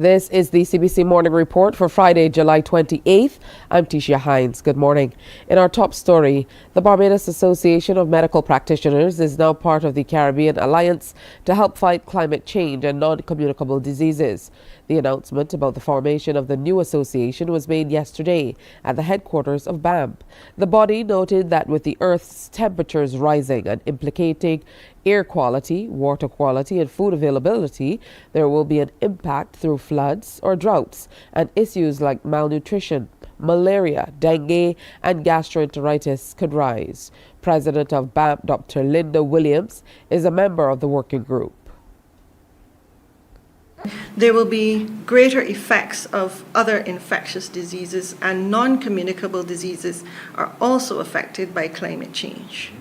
This is the CBC Morning Report for Friday, July 28th. I'm Tisha Hines. Good morning. In our top story, the Barbados Association of Medical Practitioners is now part of the Caribbean Alliance to help fight climate change and non-communicable diseases. The announcement about the formation of the new association was made yesterday at the headquarters of BAMP. The body noted that with the Earth's temperatures rising and implicating air quality, water quality and food availability, there will be an impact through floods or droughts, and issues like malnutrition, malaria, dengue and gastroenteritis could rise. President of BAMP, Dr. Linda Williams, is a member of the working group. There will be greater effects of other infectious diseases, and non-communicable diseases are also affected by climate change.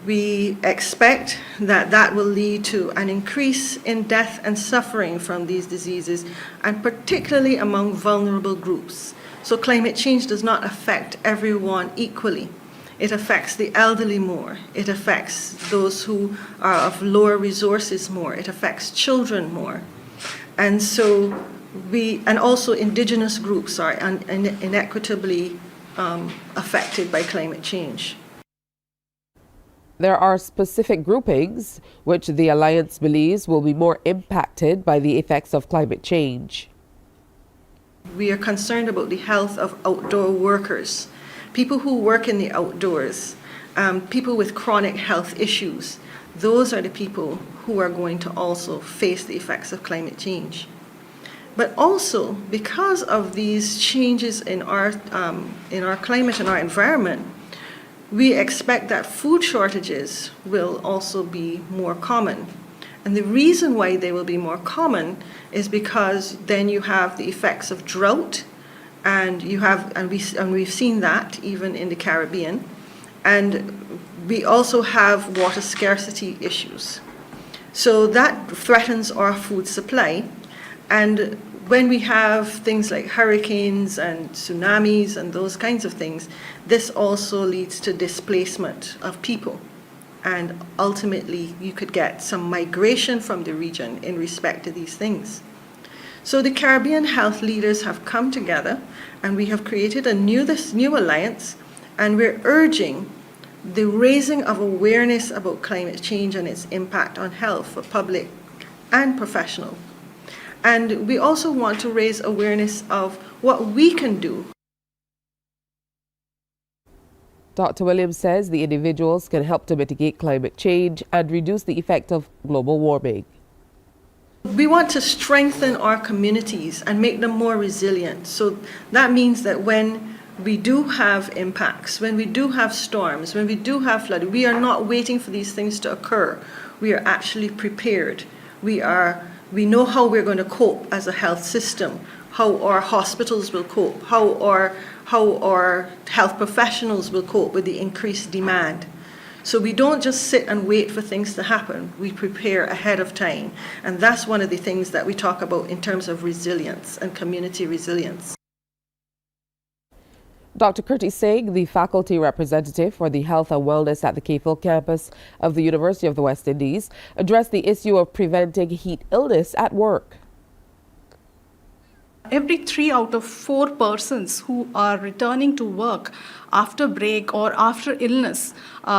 We expect that that will lead to an increase in death and suffering from these diseases, and particularly among vulnerable groups. So climate change does not affect everyone equally. It affects the elderly more. It affects those who are of lower resources more. It affects children more. And so and also indigenous groups are inequitably affected by climate change. There are specific groupings which the Alliance believes will be more impacted by the effects of climate change. We are concerned about the health of outdoor workers, people who work in the outdoors, people with chronic health issues. Those are the people who are going to also face the effects of climate change. But also, because of these changes in our climate and our environment, we expect that food shortages will also be more common. And the reason why they will be more common is because then you have the effects of drought, and we've seen that even in the Caribbean, and we also have water scarcity issues. So that threatens our food supply. And when we have things like hurricanes and tsunamis and those kinds of things, this also leads to displacement of people. And ultimately, you could get some migration from the region in respect to these things. So the Caribbean health leaders have come together, and we have created this new alliance, and we're urging the raising of awareness about climate change and its impact on health for public and professional. And we also want to raise awareness of what we can do. Dr. Williams says the individuals can help to mitigate climate change and reduce the effect of global warming. We want to strengthen our communities and make them more resilient. So that means that when we do have impacts, when we do have storms, when we do have flooding, we are not waiting for these things to occur. We are actually prepared. We know how we're going to cope as a health system, how our hospitals will cope, how our health professionals will cope with the increased demand. So we don't just sit and wait for things to happen. We prepare ahead of time. And that's one of the things that we talk about in terms of resilience and community resilience. Dr. Curtis Singh, the faculty representative for the health and wellness at the Cayfield campus of the University of the West Indies, addressed the issue of preventing heat illness at work. Every 3 out of 4 persons who are returning to work after break or after illness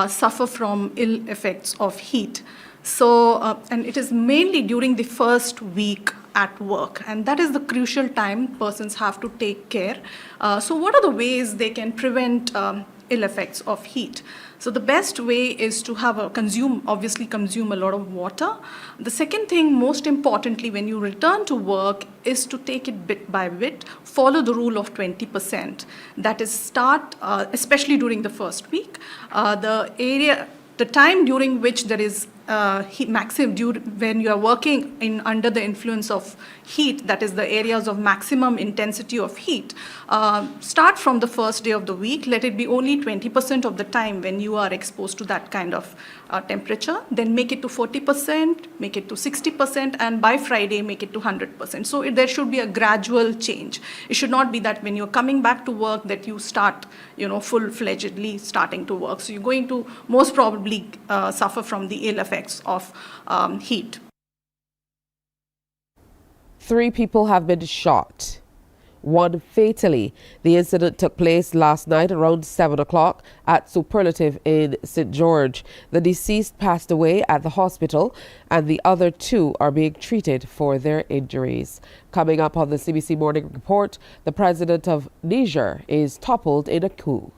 suffer from ill effects of heat. So, and it is mainly during the first week at work, and that is the crucial time persons have to take care. So what are the ways they can prevent ill effects of heat? So the best way is to obviously consume a lot of water. The second thing, most importantly, when you return to work, is to take it bit by bit, follow the rule of 20%. That is start, especially during the first week, the time during which there is when you are working under the influence of heat, that is the areas of maximum intensity of heat, start from the first day of the week. Let it be only 20% of the time when you are exposed to that kind of temperature. Then make it to 40%, make it to 60%, and by Friday make it to 100%. So there should be a gradual change. It should not be that when you're coming back to work that you start, full-fledgedly starting to work. So you're going to most probably suffer from the ill effects of heat. 3 people have been shot, 1 fatally. The incident took place last night around 7 o'clock at Superlative in St. George. The deceased passed away at the hospital and the other 2 are being treated for their injuries. Coming up on the CBC Morning Report, the president of Niger is toppled in a coup.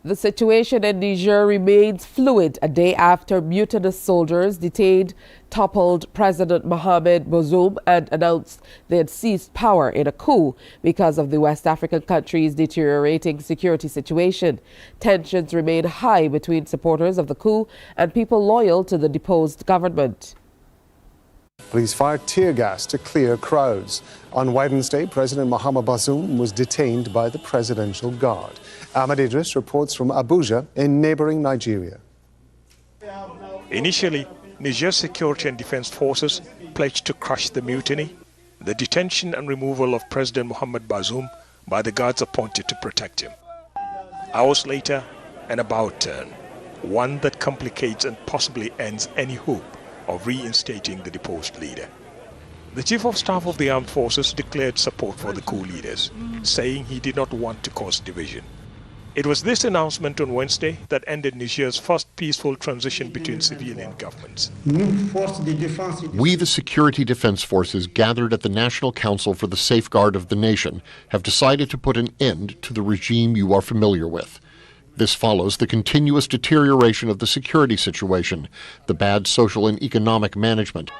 The situation in Niger remains fluid a day after mutinous soldiers detained toppled President Mohamed Bazoum and announced they had seized power in a coup because of the West African country's deteriorating security situation. Tensions remain high between supporters of the coup and people loyal to the deposed government. Police fired tear gas to clear crowds. On Wednesday, President Mohamed Bazoum was detained by the Presidential Guard. Ahmed Idris reports from Abuja in neighboring Nigeria. Initially, Niger's security and defense forces pledged to crush the mutiny. The detention and removal of President Mohamed Bazoum by the guards appointed to protect him. Hours later, an about turn, one that complicates and possibly ends any hope of reinstating the deposed leader. The Chief of Staff of the Armed Forces declared support for the coup leaders, saying he did not want to cause division. It was this announcement on Wednesday that ended Niger's first peaceful transition between civilian governments. We, the Security Defense Forces gathered at the National Council for the Safeguard of the Nation, have decided to put an end to the regime you are familiar with. This follows the continuous deterioration of the security situation, the bad social and economic management.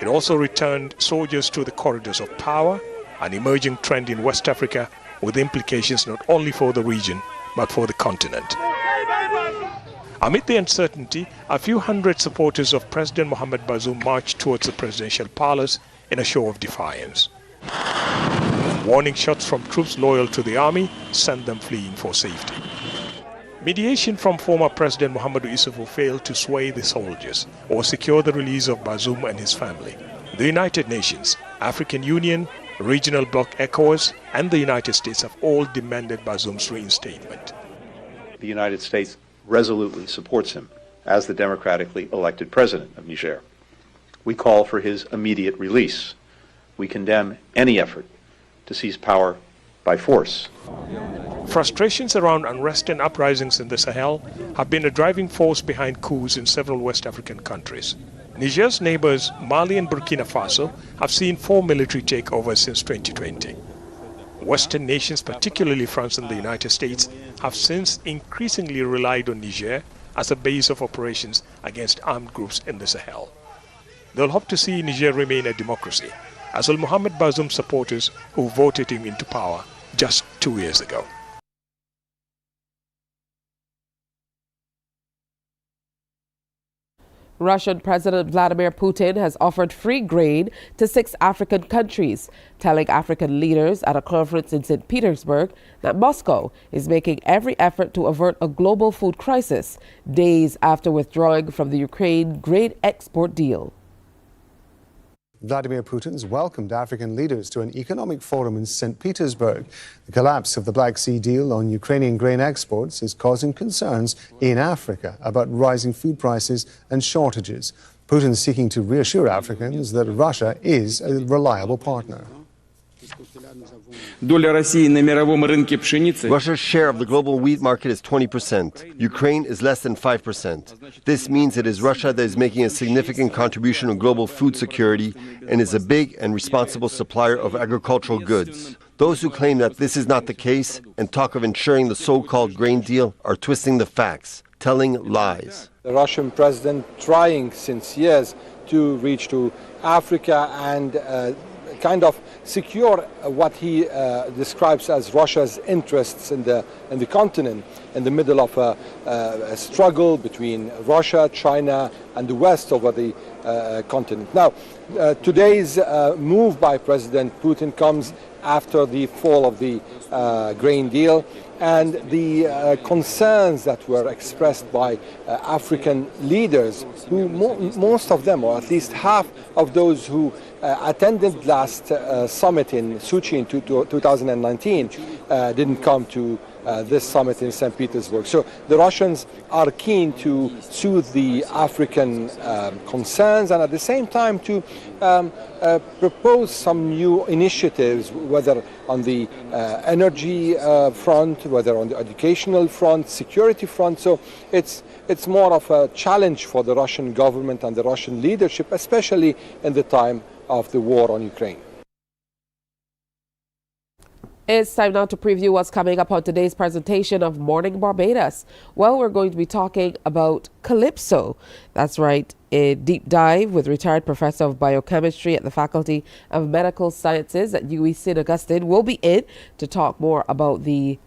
It also returned soldiers to the corridors of power, an emerging trend in West Africa with implications not only for the region, but for the continent. Amid the uncertainty, a few hundred supporters of President Mohamed Bazoum marched towards the presidential palace in a show of defiance. Warning shots from troops loyal to the army sent them fleeing for safety. Mediation from former President Mohamedou Issoufou failed to sway the soldiers or secure the release of Bazoum and his family. The United Nations, African Union, Regional Bloc ECOWAS, and the United States have all demanded Bazoum's reinstatement. The United States resolutely supports him as the democratically elected president of Niger. We call for his immediate release. We condemn any effort to seize power by force. Frustrations around unrest and uprisings in the Sahel have been a driving force behind coups in several West African countries. Niger's neighbors, Mali and Burkina Faso, have seen 4 military takeovers since 2020. Western nations, particularly France and the United States, have since increasingly relied on Niger as a base of operations against armed groups in the Sahel. They'll hope to see Niger remain a democracy, as will Mohamed Bazoum's supporters who voted him into power just 2 years ago. Russian President Vladimir Putin has offered free grain to 6 African countries, telling African leaders at a conference in St. Petersburg that Moscow is making every effort to avert a global food crisis, days after withdrawing from the Ukraine grain export deal. Vladimir Putin's welcomed African leaders to an economic forum in St. Petersburg. The collapse of the Black Sea deal on Ukrainian grain exports is causing concerns in Africa about rising food prices and shortages. Putin seeking to reassure Africans that Russia is a reliable partner. Russia's share of the global wheat market is 20%. Ukraine is less than 5%. This means it is Russia that is making a significant contribution to global food security and is a big and responsible supplier of agricultural goods. Those who claim that this is not the case and talk of ensuring the so-called grain deal are twisting the facts, telling lies. The Russian president trying since years to reach to Africa and kind of secure what he describes as Russia's interests in the continent, in the middle of a struggle between Russia, China, and the West over the continent. Now, today's move by President Putin comes after the fall of the grain deal and the concerns that were expressed by African leaders, who most of them, or at least half of those who attended last summit in Sochi in 2019 didn't come to this summit in St. Petersburg. So the Russians are keen to soothe the African concerns and at the same time to propose some new initiatives, whether on the energy front, whether on the educational front, security front. So it's more of a challenge for the Russian government and the Russian leadership, especially in the time of the war on Ukraine. It's time now to preview what's coming up on today's presentation of Morning Barbados. Well, we're going to be talking about Calypso. That's right, a deep dive with retired professor of biochemistry at the Faculty of Medical Sciences at UWI St. Augustine will be in to talk more about the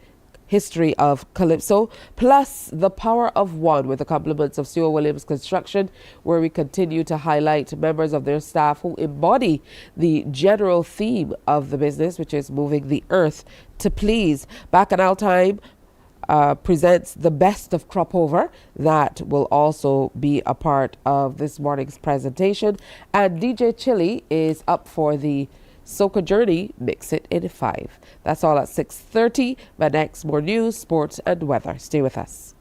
history of Calypso, plus the power of one with the compliments of Stuart Williams Construction, where we continue to highlight members of their staff who embody the general theme of the business, which is moving the earth to please. Bacchanal Time presents the best of Crop Over. That will also be a part of this morning's presentation. And DJ Chili is up for the Soca Journey, Mix It in 5. That's all at 6:30. But next, more news, sports, and weather. Stay with us.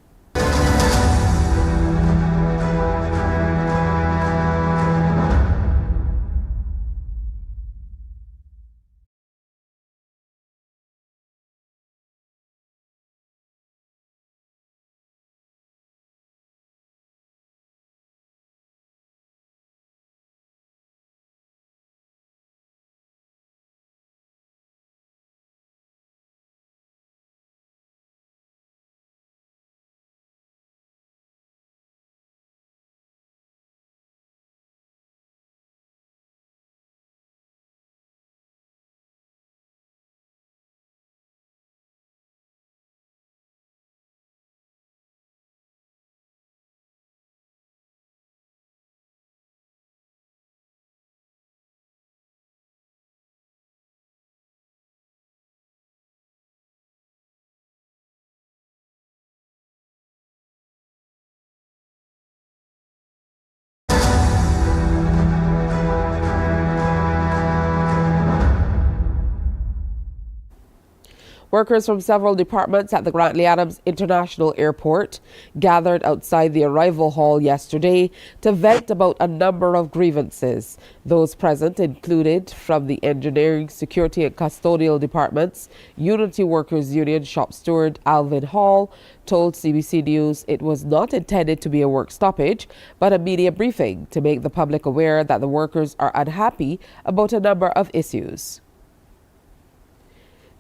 Workers from several departments at the Grantley Adams International Airport gathered outside the arrival hall yesterday to vent about a number of grievances. Those present included from the Engineering, Security and Custodial Departments. Unity Workers Union shop steward Alvin Hall told CBC News it was not intended to be a work stoppage, but a media briefing to make the public aware that the workers are unhappy about a number of issues.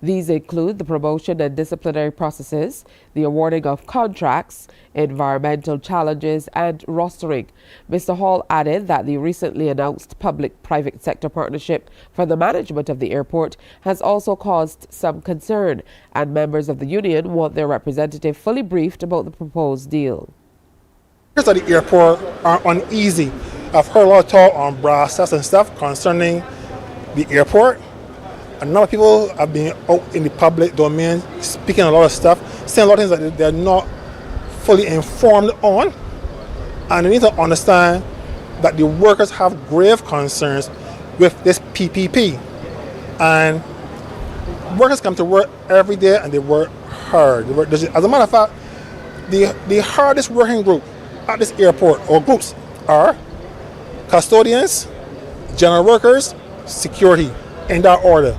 These include the promotion and disciplinary processes, the awarding of contracts, environmental challenges, and rostering. Mr. Hall added that the recently announced public-private sector partnership for the management of the airport has also caused some concern, and members of the union want their representative fully briefed about the proposed deal. Workers at the airport are uneasy. I've heard a lot of talk on brass tacks and stuff concerning the airport. A number of people have been out in the public domain speaking a lot of stuff, saying a lot of things that they're not fully informed on. And they need to understand that the workers have grave concerns with this PPP. And workers come to work every day and they work hard. As a matter of fact, the hardest working group at this airport, or groups, are custodians, general workers, security, in that order.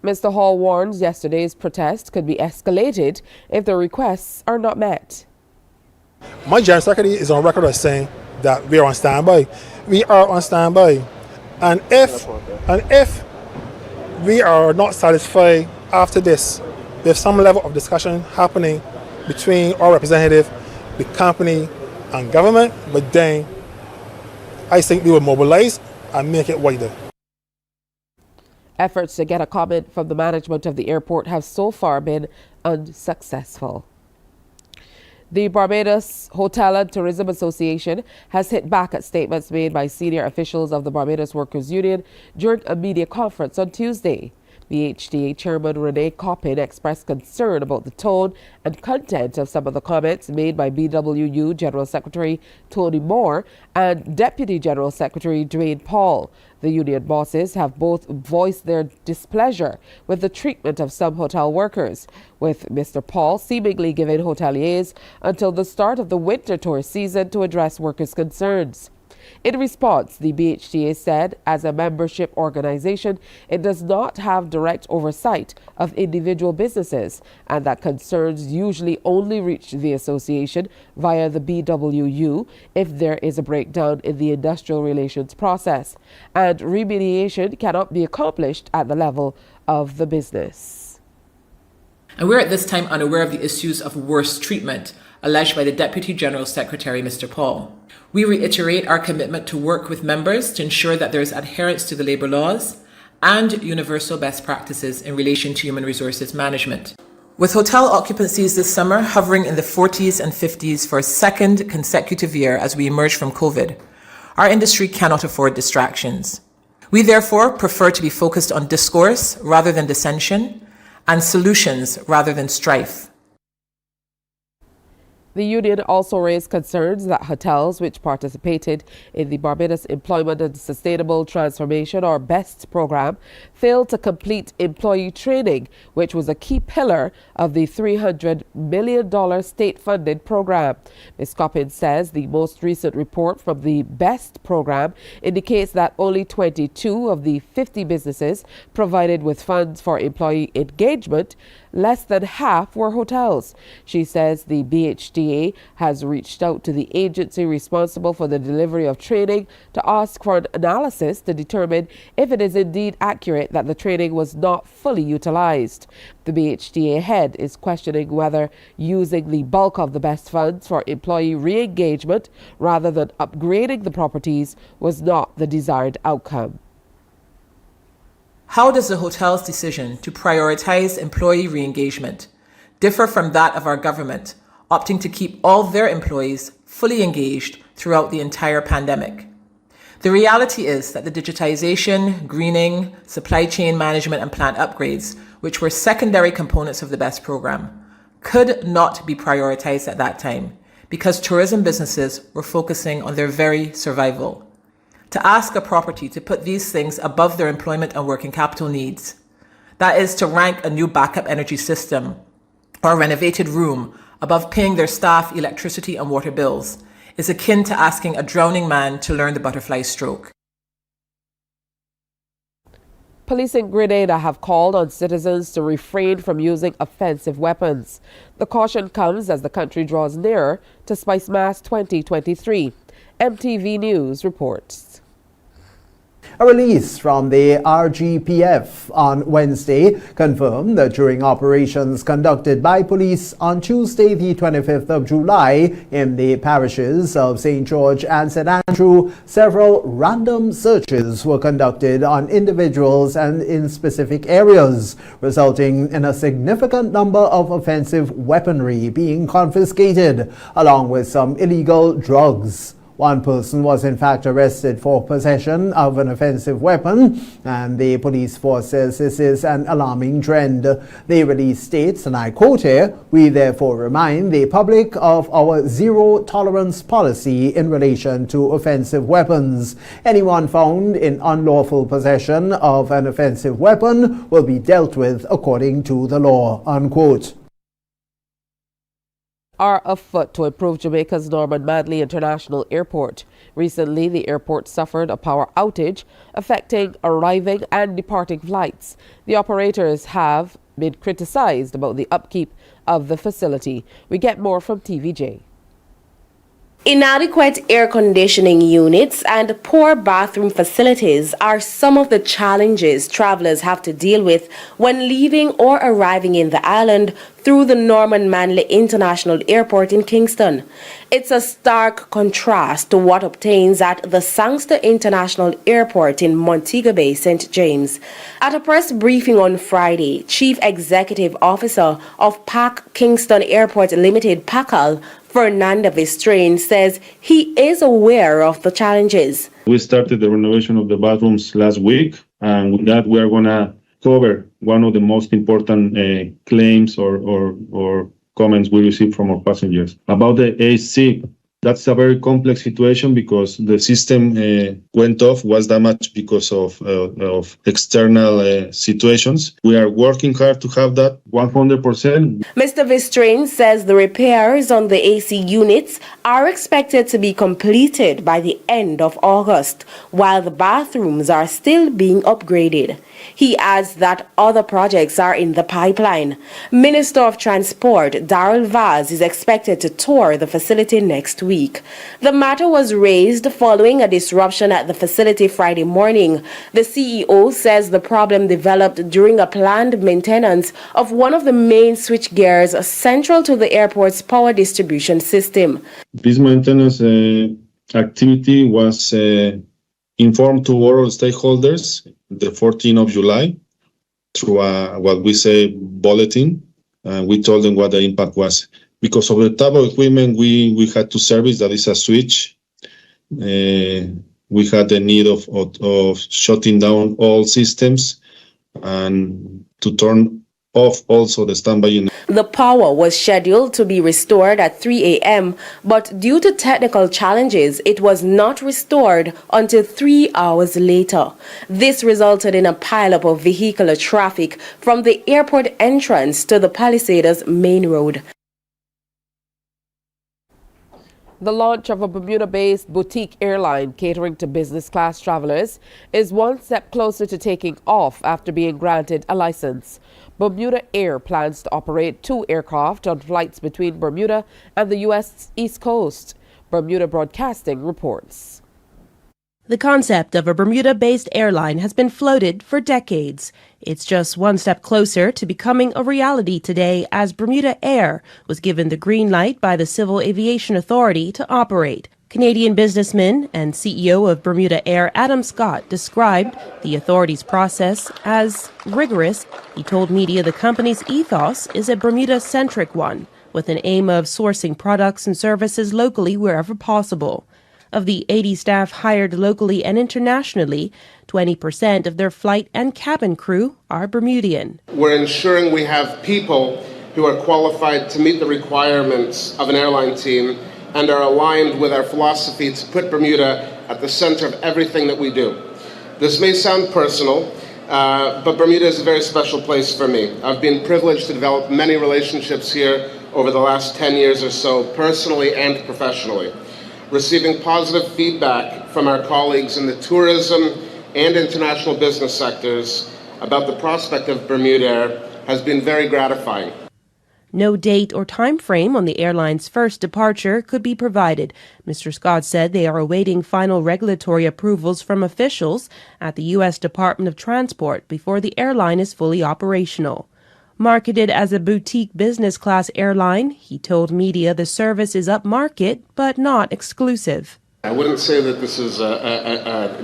Mr. Hall warns yesterday's protest could be escalated if the requests are not met. My General Secretary is on record as saying that we are on standby. We are on standby. And if we are not satisfied after this, there's some level of discussion happening between our representative, the company, and government, but then I think we will mobilize and make it wider. Efforts to get a comment from the management of the airport have so far been unsuccessful. The Barbados Hotel and Tourism Association has hit back at statements made by senior officials of the Barbados Workers Union during a media conference on Tuesday. BHDA Chairman Renee Coppin expressed concern about the tone and content of some of the comments made by BWU General Secretary Tony Moore and Deputy General Secretary Dwayne Paul. The union bosses have both voiced their displeasure with the treatment of some hotel workers, with Mr. Paul seemingly giving hoteliers until the start of the winter tour season to address workers' concerns. In response, the BHDA said, as a membership organization, it does not have direct oversight of individual businesses and that concerns usually only reach the association via the BWU if there is a breakdown in the industrial relations process, and remediation cannot be accomplished at the level of the business. And we're at this time unaware of the issues of worse treatment alleged by the Deputy General Secretary, Mr. Paul. We reiterate our commitment to work with members to ensure that there is adherence to the labour laws and universal best practices in relation to human resources management. With hotel occupancies this summer hovering in the 40s and 50s for a second consecutive year as we emerge from COVID, our industry cannot afford distractions. We therefore prefer to be focused on discourse rather than dissension and solutions rather than strife. The union also raised concerns that hotels which participated in the Barbados Employment and Sustainable Transformation or BEST program failed to complete employee training, which was a key pillar of the $300 million state-funded program. Ms. Coppin says the most recent report from the BEST program indicates that only 22 of the 50 businesses provided with funds for employee engagement, less than half were hotels. She says the BHDA has reached out to the agency responsible for the delivery of training to ask for an analysis to determine if it is indeed accurate that the training was not fully utilized. The BHDA head is questioning whether using the bulk of the BEST funds for employee re-engagement rather than upgrading the properties was not the desired outcome. How does the hotel's decision to prioritize employee re-engagement differ from that of our government, opting to keep all their employees fully engaged throughout the entire pandemic? The reality is that the digitization, greening, supply chain management and plant upgrades, which were secondary components of the BEST program, could not be prioritized at that time because tourism businesses were focusing on their very survival. To ask a property to put these things above their employment and working capital needs, that is to rank a new backup energy system or a renovated room above paying their staff electricity and water bills, is akin to asking a drowning man to learn the butterfly stroke. Police in Grenada have called on citizens to refrain from using offensive weapons. The caution comes as the country draws nearer to Spice Mass 2023. MTV News reports. A release from the RGPF on Wednesday confirmed that during operations conducted by police on Tuesday, the 25th of July, in the parishes of St. George and St. Andrew, several random searches were conducted on individuals and in specific areas, resulting in a significant number of offensive weaponry being confiscated, along with some illegal drugs. One person was in fact arrested for possession of an offensive weapon, and the police force says this is an alarming trend. The release states, and I quote here, "We therefore remind the public of our zero-tolerance policy in relation to offensive weapons. Anyone found in unlawful possession of an offensive weapon will be dealt with according to the law," unquote. are afoot to improve Jamaica's Norman Manley International Airport. Recently, the airport suffered a power outage, affecting arriving and departing flights. The operators have been criticized about the upkeep of the facility. We get more from TVJ. Inadequate air conditioning units and poor bathroom facilities are some of the challenges travelers have to deal with when leaving or arriving in the island through the Norman Manley International Airport in Kingston. It's a stark contrast to what obtains at the Sangster International Airport in Montego Bay, St. James. At a press briefing on Friday, Chief Executive Officer of PAC Kingston Airport Limited, PACAL, Fernando Vistrain, says he is aware of the challenges. We started the renovation of the bathrooms last week, and with that we are going to cover one of the most important claims or comments we received from our passengers. About the AC, that's a very complex situation because the system went off, was damaged because of external situations. We are working hard to have that 100%. Mr. Vistrain says the repairs on the AC units are expected to be completed by the end of August, while the bathrooms are still being upgraded. He adds that other projects are in the pipeline. Minister of Transport Darrell Vaz is expected to tour the facility next week. The matter was raised following a disruption at the facility Friday morning. The CEO says the problem developed during a planned maintenance of one of the main switch gears central to the airport's power distribution system. This maintenance activity was informed to all stakeholders the 14th of July through what we say bulletin. We told them what the impact was. Because of the type of equipment we had to service, that is a switch, we had the need of shutting down all systems and to turn off also the standby unit. The power was scheduled to be restored at 3 a.m., but due to technical challenges, it was not restored until 3 hours later. This resulted in a pileup of vehicular traffic from the airport entrance to the Palisades main road. The launch of a Bermuda-based boutique airline catering to business class travelers is one step closer to taking off after being granted a license. Bermuda Air plans to operate 2 aircraft on flights between Bermuda and the U.S. East Coast. Bermuda Broadcasting reports. The concept of a Bermuda-based airline has been floated for decades. It's just one step closer to becoming a reality today as Bermuda Air was given the green light by the Civil Aviation Authority to operate. Canadian businessman and CEO of Bermuda Air, Adam Scott, described the authority's process as rigorous. He told media the company's ethos is a Bermuda-centric one, with an aim of sourcing products and services locally wherever possible. Of the 80 staff hired locally and internationally, 20% of their flight and cabin crew are Bermudian. We're ensuring we have people who are qualified to meet the requirements of an airline team and are aligned with our philosophy to put Bermuda at the center of everything that we do. This may sound personal, but Bermuda is a very special place for me. I've been privileged to develop many relationships here over the last 10 years or so, personally and professionally. Receiving positive feedback from our colleagues in the tourism and international business sectors about the prospect of Bermuda Air has been very gratifying. No date or time frame on the airline's first departure could be provided. Mr. Scott said they are awaiting final regulatory approvals from officials at the U.S. Department of Transport before the airline is fully operational. Marketed as a boutique business class airline, he told media the service is upmarket but not exclusive. I wouldn't say that this is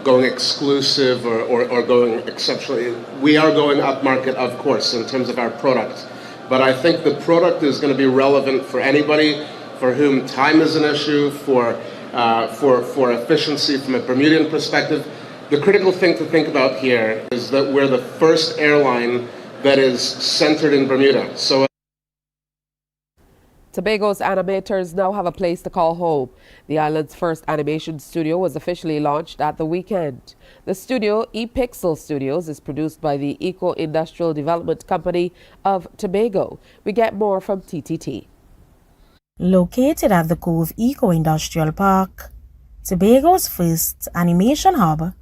going exclusive or going exceptionally. We are going upmarket, of course, in terms of our product. But I think the product is going to be relevant for anybody for whom time is an issue, for efficiency from a Bermudian perspective. The critical thing to think about here is that we're the first airline that is centered in Bermuda. Tobago's animators now have a place to call home. The island's first animation studio was officially launched at the weekend. The studio, ePixel Studios, is produced by the Eco-Industrial Development Company of Tobago. We get more from TTT. Located at the Cove Eco-Industrial Park, Tobago's first animation hub,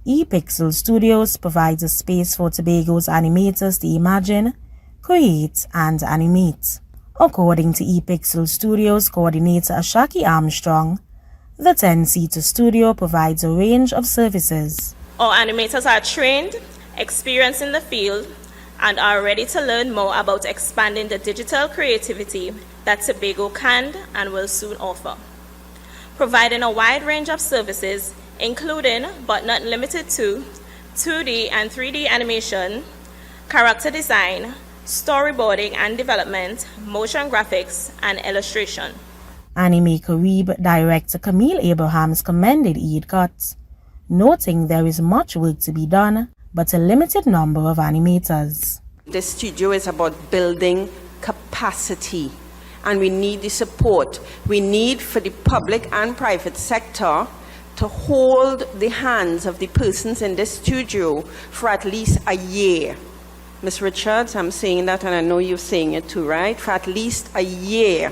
ePixel Studios provides a space for Tobago's animators to imagine, create, and animate. According to ePixel Studios coordinator Ashaki Armstrong, the 10-seater studio provides a range of services. Our animators are trained, experienced in the field, and are ready to learn more about expanding the digital creativity that Tobago can and will soon offer, providing a wide range of services, including but not limited to 2D and 3D animation, character design, storyboarding and development, motion graphics, and illustration. Anime Carib director Camille Abrahams commended EIDCOT, noting there is much work to be done, but a limited number of animators. The studio is about building capacity, and we need the support. We need for the public and private sector to hold the hands of the persons in the studio for at least a year. Ms. Richards, I'm saying that, and I know you're saying it too, right? For at least a year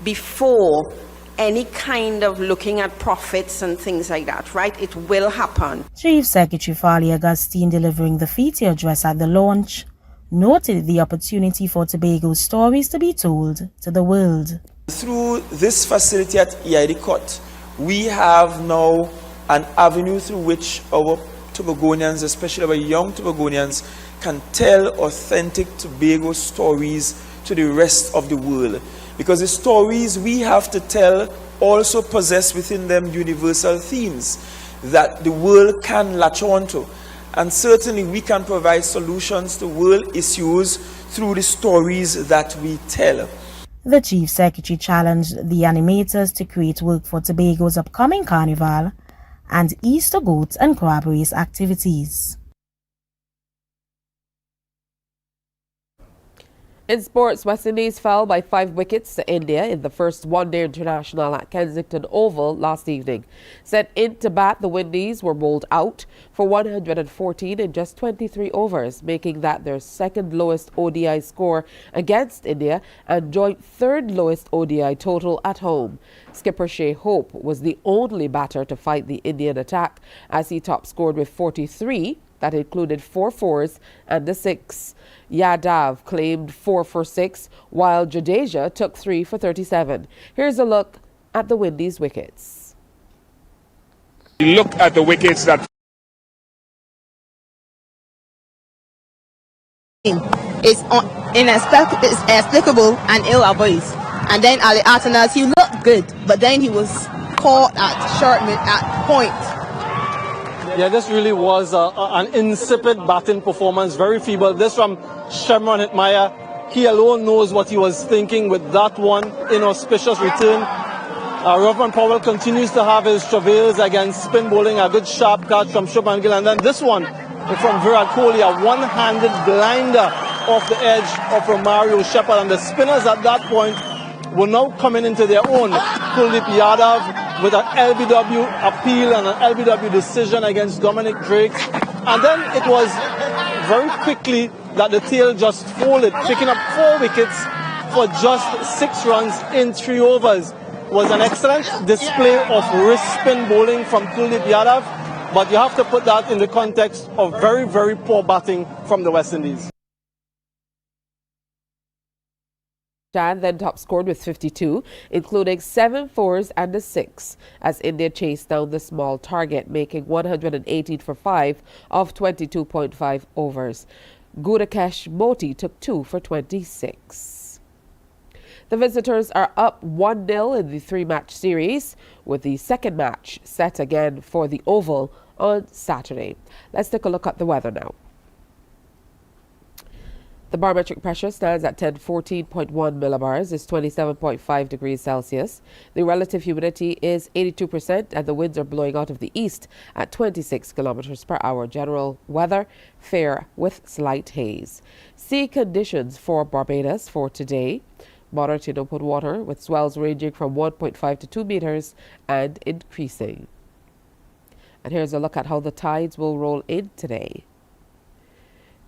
before any kind of looking at profits and things like that, right? It will happen. Chief Secretary Farley Augustine, delivering the feature address at the launch, noted the opportunity for Tobago stories to be told to the world. Through this facility at EIDCOT, we have now an avenue through which our Tobagonians, especially our young Tobagonians, can tell authentic Tobago stories to the rest of the world. Because the stories we have to tell also possess within them universal themes that the world can latch on to. And certainly we can provide solutions to world issues through the stories that we tell. The Chief Secretary challenged the animators to create work for Tobago's upcoming Carnival and Easter goat and crab race activities. In sports, West Indies fell by 5 wickets to India in the first one-day international at Kensington Oval last evening. Set in to bat, the Windies were bowled out for 114 in just 23 overs, making that their second lowest ODI score against India and joint third lowest ODI total at home. Skipper Shea Hope was the only batter to fight the Indian attack as he top scored with 43. That included 4 fours and a 6. Yadav claimed 4 for 6, while Jadeja took 3 for 37. Here's a look at the Windies' wickets. Look at the wickets that it's inexplicable and ill-advised. And then Ali Atanas, he looked good, but then he was caught at short at point. Yeah, this really was an insipid batting performance, very feeble. This from Shemron Hitmaya. He alone knows what he was thinking with that one inauspicious return. Rovman Powell continues to have his travails against spin bowling, a good sharp catch from Shubman Gill, and then this one from Virat Kohli, a one-handed blinder off the edge of Romario Shepherd, and the spinners at that point were now coming into their own. Kuldeep Yadav with an LBW appeal and an LBW decision against Dominic Drake. And then it was very quickly that the tail just folded, picking up 4 wickets for just 6 runs in 3 overs. It was an excellent display of wrist spin bowling from Kuldeep Yadav, but you have to put that in the context of very, very poor batting from the West Indies. Jan then top scored with 52, including 7 fours and a 6, as India chased down the small target, making 118 for 5 of 22.5 overs. Gudakesh Moti took 2 for 26. The visitors are up 1-0 in the 3-match series, with the second match set again for the Oval on Saturday. Let's take a look at the weather now. The barometric pressure stands at 1014.1 millibars, is 27.5 degrees Celsius. The relative humidity is 82%, and the winds are blowing out of the east at 26 kilometers per hour. General weather, fair with slight haze. Sea conditions for Barbados for today. Moderate in open water, with swells ranging from 1.5 to 2 meters and increasing. And here's a look at how the tides will roll in today.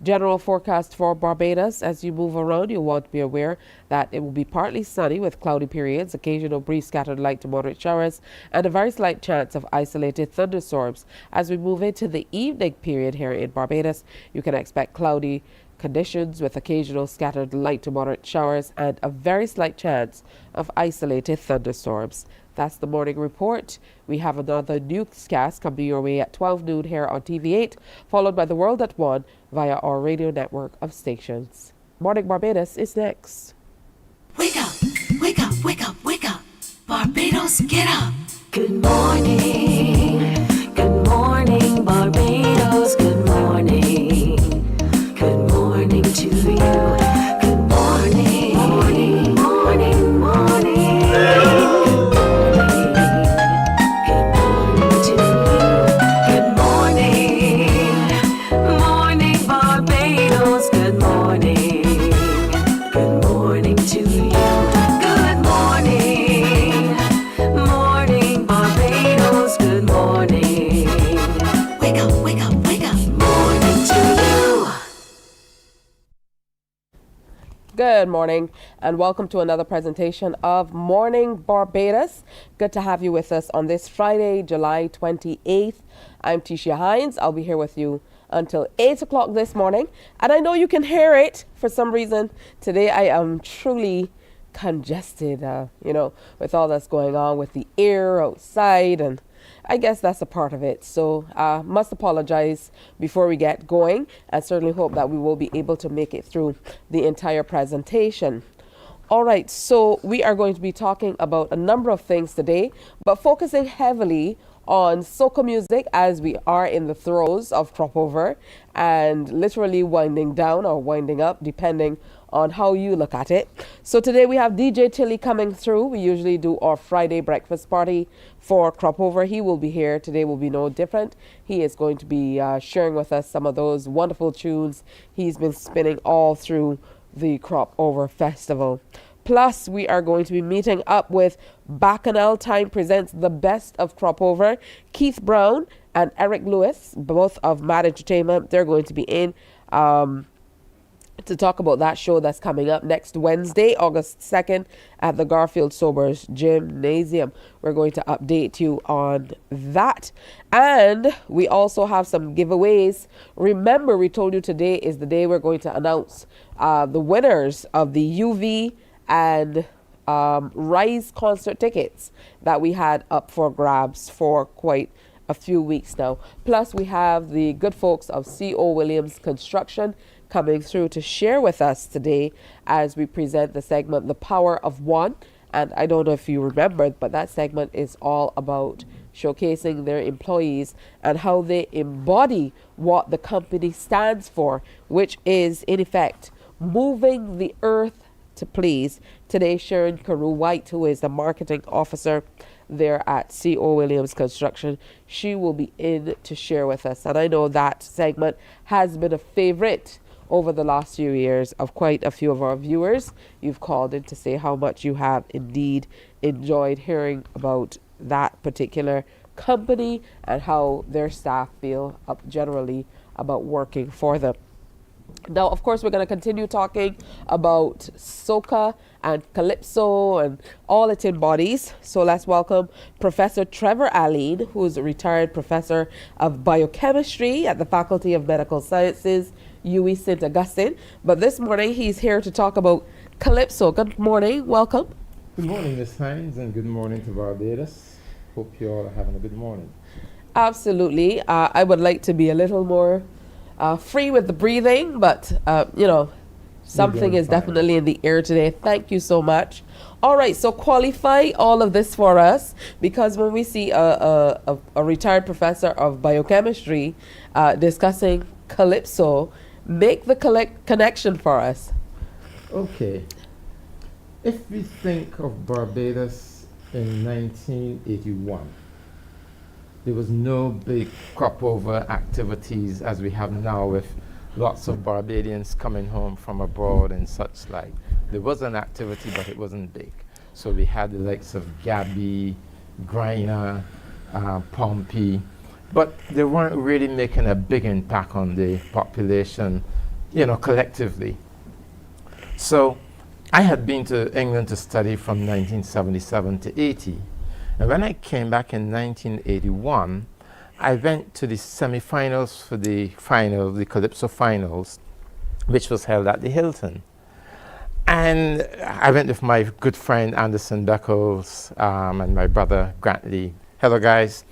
General forecast for Barbados. As you move around, you'll want to be aware that it will be partly sunny with cloudy periods, occasional brief scattered light to moderate showers, and a very slight chance of isolated thunderstorms. As we move into the evening period here in Barbados, you can expect cloudy conditions with occasional scattered light to moderate showers and a very slight chance of isolated thunderstorms. That's the morning report. We have another newscast coming your way at 12 noon here on TV8, followed by The World at 1 via our radio network of stations. Morning Barbados is next. Wake up, wake up, wake up, wake up. Barbados, get up. Good morning. Good morning, Barbados. Good morning. Good morning to you. Good morning. Morning, morning, morning. Good morning and welcome to another presentation of Morning Barbados. Good to have you with us on this Friday, July 28th. I'm Tisha Hines. I'll be here with you until 8 o'clock this morning. And I know you can hear it for some reason. Today I am truly congested, with all that's going on with the air outside, and I guess that's a part of it. So must apologize before we get going. I certainly hope that we will be able to make it through the entire presentation. All right, so we are going to be talking about a number of things today, but focusing heavily on soca music as we are in the throes of crop over and literally winding down or winding up, depending on how you look at it. So today we have DJ Tilly coming through. We usually do our Friday breakfast party for crop over. He will be here. Today will be no different. He is going to be sharing with us some of those wonderful tunes he's been spinning all through the crop over festival. Plus, we are going to be meeting up with Bacchanal Time presents the best of crop over. Keith Brown and Eric Lewis, both of Mad Entertainment, they're going to be in to talk about that show that's coming up next Wednesday, August 2nd at the Garfield Sobers Gymnasium. We're going to update you on that. And we also have some giveaways. Remember, we told you today is the day we're going to announce the winners of the UV and Rise concert tickets that we had up for grabs for quite a few weeks now. Plus, we have the good folks of C.O. Williams Construction coming through to share with us today as we present the segment The Power of One. And I don't know if you remembered, but that segment is all about showcasing their employees and how they embody what the company stands for, which is, in effect, moving the earth to please. Today, Sharon Carew White, who is the marketing officer there at C.O. Williams Construction, she will be in to share with us. And I know that segment has been a favorite over the last few years of quite a few of our viewers. You've called in to say how much you have indeed enjoyed hearing about that particular company and how their staff feel generally about working for them. Now, of course, we're going to continue talking about soca and calypso and all it embodies. So let's welcome Professor Trevor Alleen, who's a retired professor of biochemistry at the Faculty of Medical Sciences, UWI St. Augustine. But this morning, he's here to talk about calypso. Good morning. Welcome. Good morning, Ms. Hines, and good morning to Barbados. Hope you all are having a good morning. Absolutely. I would like to be a little more free with the breathing, but something is definitely in the air today. Thank you so much. All right, so qualify all of this for us, because when we see a retired professor of biochemistry discussing calypso, make the connection for us. Okay. If we think of Barbados in 1981, there was no big crop over activities as we have now, with lots of Barbadians coming home from abroad and such like. There was an activity, but it wasn't big. So we had the likes of Gabby, Griner, Pompey, but they weren't really making a big impact on the population collectively. So I had been to England to study from 1977 to 80. And when I came back in 1981, I went to the semi-finals for the Calypso finals, which was held at the Hilton. And I went with my good friend Anderson Beckles and my brother Grantley. Hello, guys.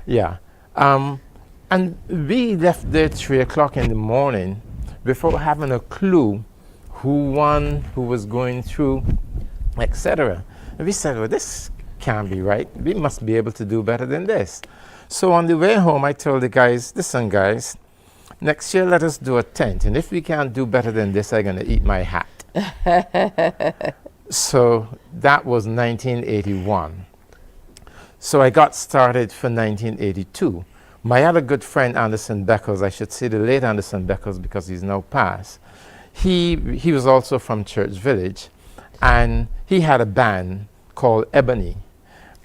Yeah. And we left there 3 o'clock in the morning without having a clue who won, who was going through, etc. And we said, well, this can't be right. We must be able to do better than this. So on the way home, I told the guys, listen, guys, next year let us do a tent. And if we can't do better than this, I'm going to eat my hat. So that was 1981. So I got started for 1982. My other good friend, Anderson Beckles, I should say the late Anderson Beckles because he's now passed, he was also from Church Village, and he had a band called Ebony.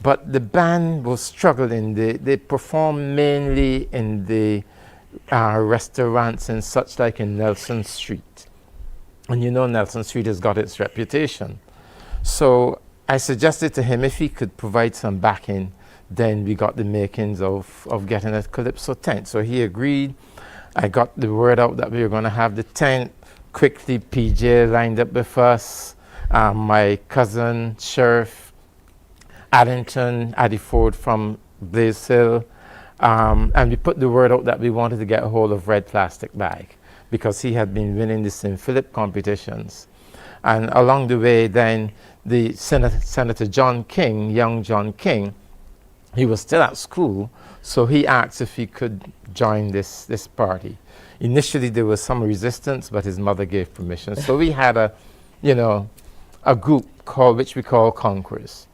But the band was struggling. They performed mainly in the restaurants and such like in Nelson Street. And you know Nelson Street has got its reputation. So I suggested to him if he could provide some backing, then we got the makings of getting a Calypso tent. So he agreed. I got the word out that we were going to have the tent. Quickly, PJ lined up with us. My cousin, Sheriff Addington, Addiford from Blaze Hill. And we put the word out that we wanted to get a hold of Red Plastic Bag because he had been winning the St. Philip competitions. And along the way, then, the Senator John King, young John King, he was still at school, so he asked if he could join this party. Initially, there was some resistance, but his mother gave permission. So we had a group which we call Conquerors.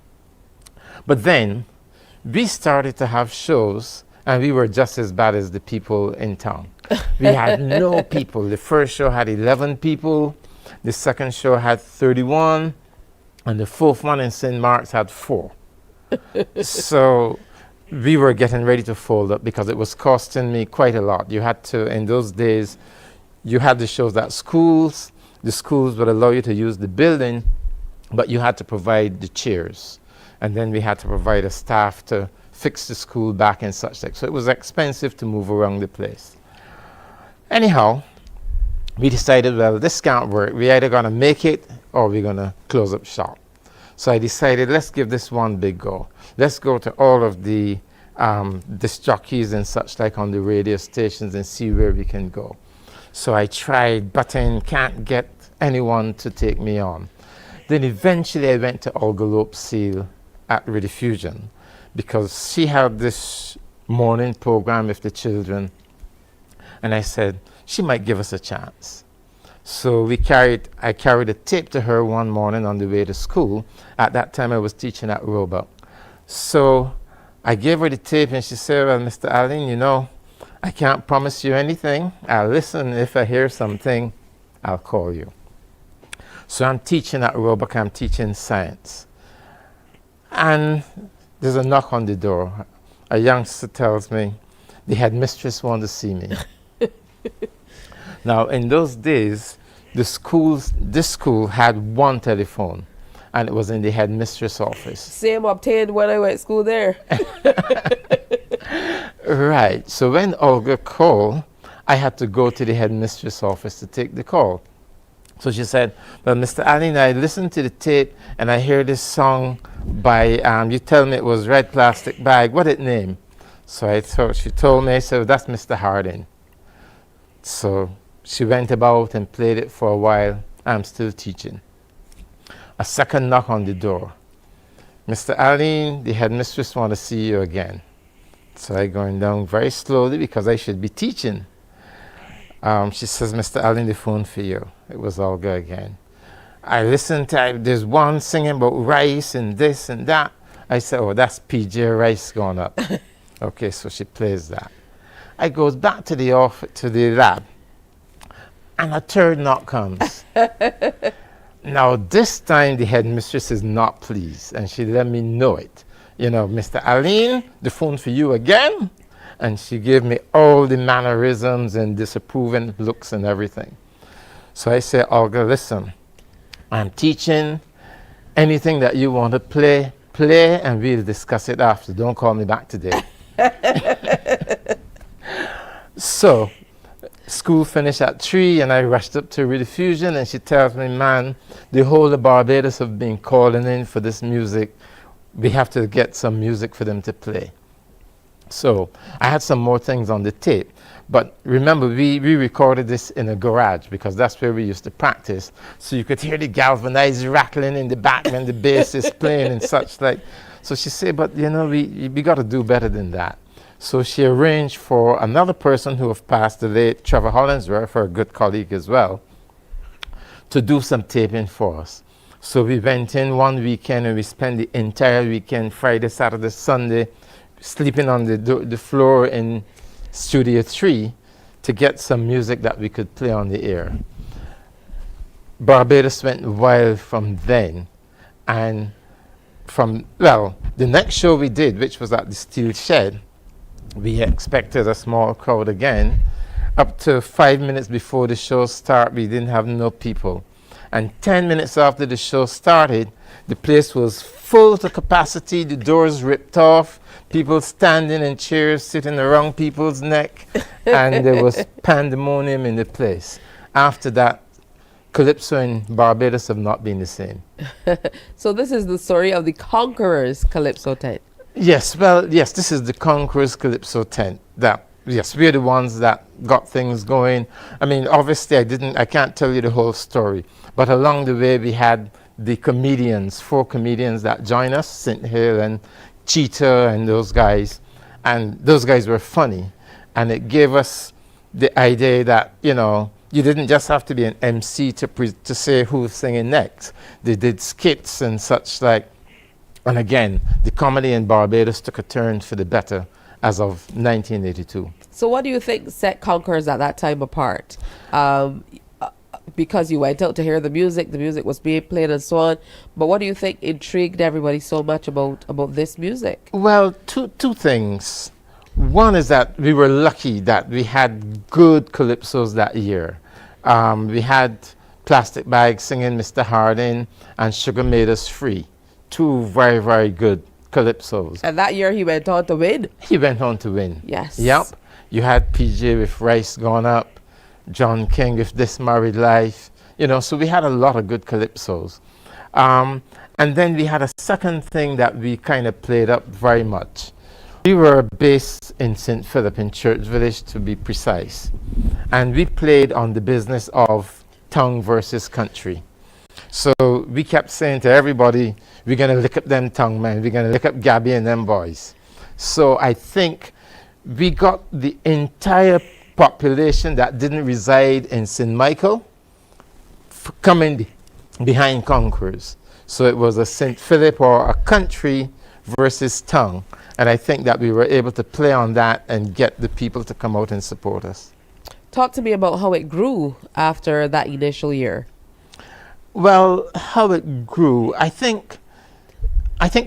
But then, we started to have shows, and we were just as bad as the people in town. We had no people. The first show had 11 people. The second show had 31. And the fourth one in St. Mark's had 4. So we were getting ready to fold up because it was costing me quite a lot. You had to, in those days, you had the shows at schools. The schools would allow you to use the building, but you had to provide the chairs. And then we had to provide a staff to fix the school back and such like. So it was expensive to move around the place. Anyhow, we decided, well, this can't work. We're either going to make it or we're going to close up shop. So I decided, let's give this one big go. Let's go to all of the disc jockeys and such like on the radio stations and see where we can go. So I tried, but then can't get anyone to take me on. Then eventually I went to Olga Lope's Seal at Rediffusion because she had this morning program with the children. And I said, she might give us a chance. So I carried a tape to her one morning on the way to school. At that time I was teaching at Roebuck. So I gave her the tape and she said, well, Mr. Allen, I can't promise you anything. I'll listen. If I hear something, I'll call you. So I'm teaching at Roebuck. I'm teaching science. And there's a knock on the door. A youngster tells me, the headmistress wants to see me. Now, in those days, this school had one telephone, and it was in the headmistress office. Same obtained when I went to school there. Right. So when Olga called, I had to go to the headmistress office to take the call. So she said, well, Mr. Allen, I listened to the tape, and I hear this song by, you tell me it was Red Plastic Bag. What it name? So she told me, I said, well, that's Mr. Harding. So she went about and played it for a while. I'm still teaching. A second knock on the door. Mr. Allen, the headmistress wants to see you again. So I'm going down very slowly because I should be teaching. She says, Mr. Allen, the phone for you. It was Olga again. I listened to, there's one singing about rice and this and that. I said, oh, that's PJ Rice going up. Okay, so she plays that. I goes back to the lab, and a third knock comes. Now, this time, the headmistress is not pleased, and she let me know it. Mr. Allen, the phone for you again. And she gave me all the mannerisms and disapproving looks and everything. So I say, Olga, listen, I'm teaching. Anything that you want to play, and we'll discuss it after. Don't call me back today. So school finished at 3 and I rushed up to Rediffusion, and she tells me, man, the whole of Barbados have been calling in for this music. We have to get some music for them to play. So I had some more things on the tape. But remember, we recorded this in a garage because that's where we used to practice. So you could hear the galvanized rattling in the back when the bass is playing and such like. So she said, but you know, we got to do better than that. So she arranged for another person who have passed, the late Trevor Hollinsworth, her good colleague as well, to do some taping for us. So we went in one weekend and we spent the entire weekend, Friday, Saturday, Sunday, sleeping on the floor in Studio 3 to get some music that we could play on the air. Barbados went wild from then, and the next show we did, which was at the Steel Shed, we expected a small crowd again. Up to 5 minutes before the show started, we didn't have no people. And 10 minutes after the show started, the place was full to capacity, the doors ripped off, people standing in chairs, sitting around people's neck, and there was pandemonium in the place. After that, Calypso in Barbados have not been the same. So this is the story of the Conquerors Calypso tent. Yes, well, yes, this is the Conquerors Calypso tent. Yes, we're the ones that got things going. I mean, obviously, I can't tell you the whole story, but along the way, we had the comedians, 4 comedians that joined us, St. Hill and Cheetah and those guys were funny, and it gave us the idea that, you know, you didn't just have to be an MC to say who's singing next. They did skits and such like. And again, the comedy in Barbados took a turn for the better as of 1982. So what do you think set Conquerors at that time apart? Because you went out to hear the music was being played and so on, but what do you think intrigued everybody so much about this music? Well, two things. One is that we were lucky that we had good calypsos that year. We had Plastic Bag singing Mr. Harding and Sugar Made Us Free. 2 very, very good calypsos. And that year he went on to win? He went on to win. Yes. Yep. You had PJ with Rice Gone Up, John King with This Married Life. You know, so we had a lot of good calypsos. And then we had a second thing that we kind of played up very much. We were based in St. Philip, in Church Village to be precise. And we played on the business of tongue versus country. So we kept saying to everybody, we're going to lick up them tongue, man. We're going to lick up Gabby and them boys. So I think we got the entire population that didn't reside in St. Michael coming behind Conquerors. So it was a St. Philip or a country versus tongue. And I think that we were able to play on that and get the people to come out and support us. Talk to me about how it grew after that initial year. Well, how it grew, I think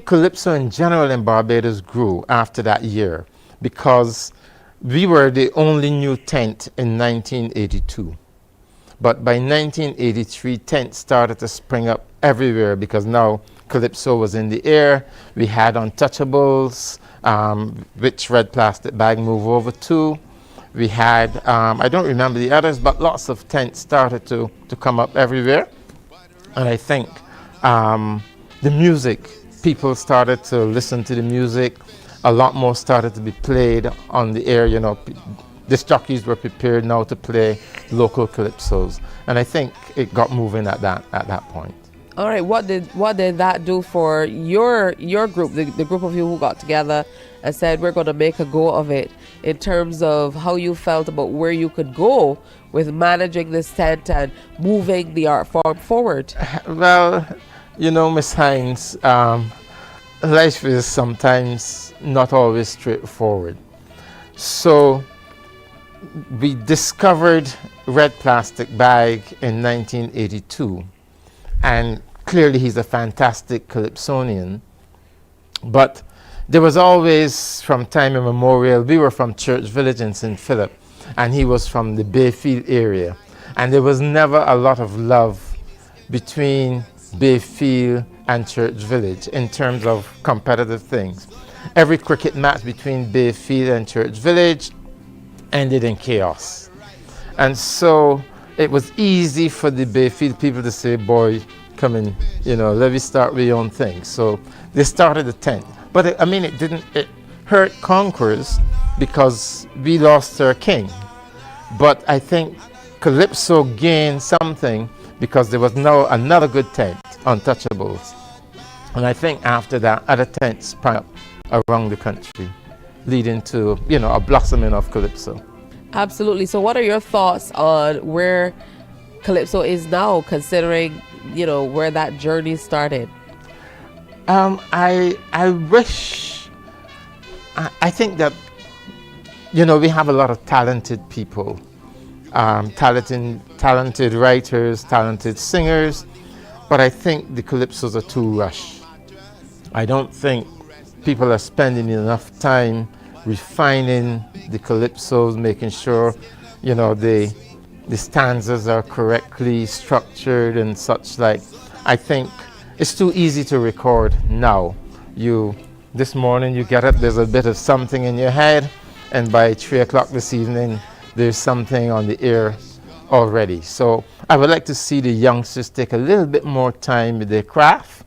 Calypso in general in Barbados grew after that year because we were the only new tent in 1982. But by 1983, tents started to spring up everywhere because now Calypso was in the air. We had Untouchables, which Red Plastic Bag moved over to. We had, I don't remember the others, but lots of tents started to come up everywhere. And I think the music, people started to listen to the music. A lot more started to be played on the air. You know, the jockeys were prepared now to play local calypsos. And I think it got moving at that point. All right, what did that do for your group, the group of you who got together and said we're going to make a go of it, in terms of how you felt about where you could go with managing this tent and moving the art form forward? Well, you know, Miss Hines, life is sometimes not always straightforward. So we discovered Red Plastic Bag in 1982. And clearly he's a fantastic calypsonian. But there was always, from time immemorial, we were from Church Village in St. Philip, and he was from the Bayfield area. And there was never a lot of love between Bayfield and Church Village in terms of competitive things. Every cricket match between Bayfield and Church Village ended in chaos. And so it was easy for the Bayfield people to say, boy, come in, let me start with your own thing. So they started the tent. But it hurt Conquerors because we lost our king. But I think Calypso gained something because there was now another good tent, Untouchables. And I think after that, other tents sprang up around the country, leading to, a blossoming of Calypso. Absolutely. So what are your thoughts on where Calypso is now, considering, where that journey started? I think that, we have a lot of talented people, talented writers, talented singers, but I think the Calypsos are too rushed. I don't think people are spending enough time refining the Calypsos, making sure, the stanzas are correctly structured and such like. I think it's too easy to record now. This morning you get up, there's a bit of something in your head, and by 3 o'clock this evening, there's something on the air already. So I would like to see the youngsters take a little bit more time with their craft,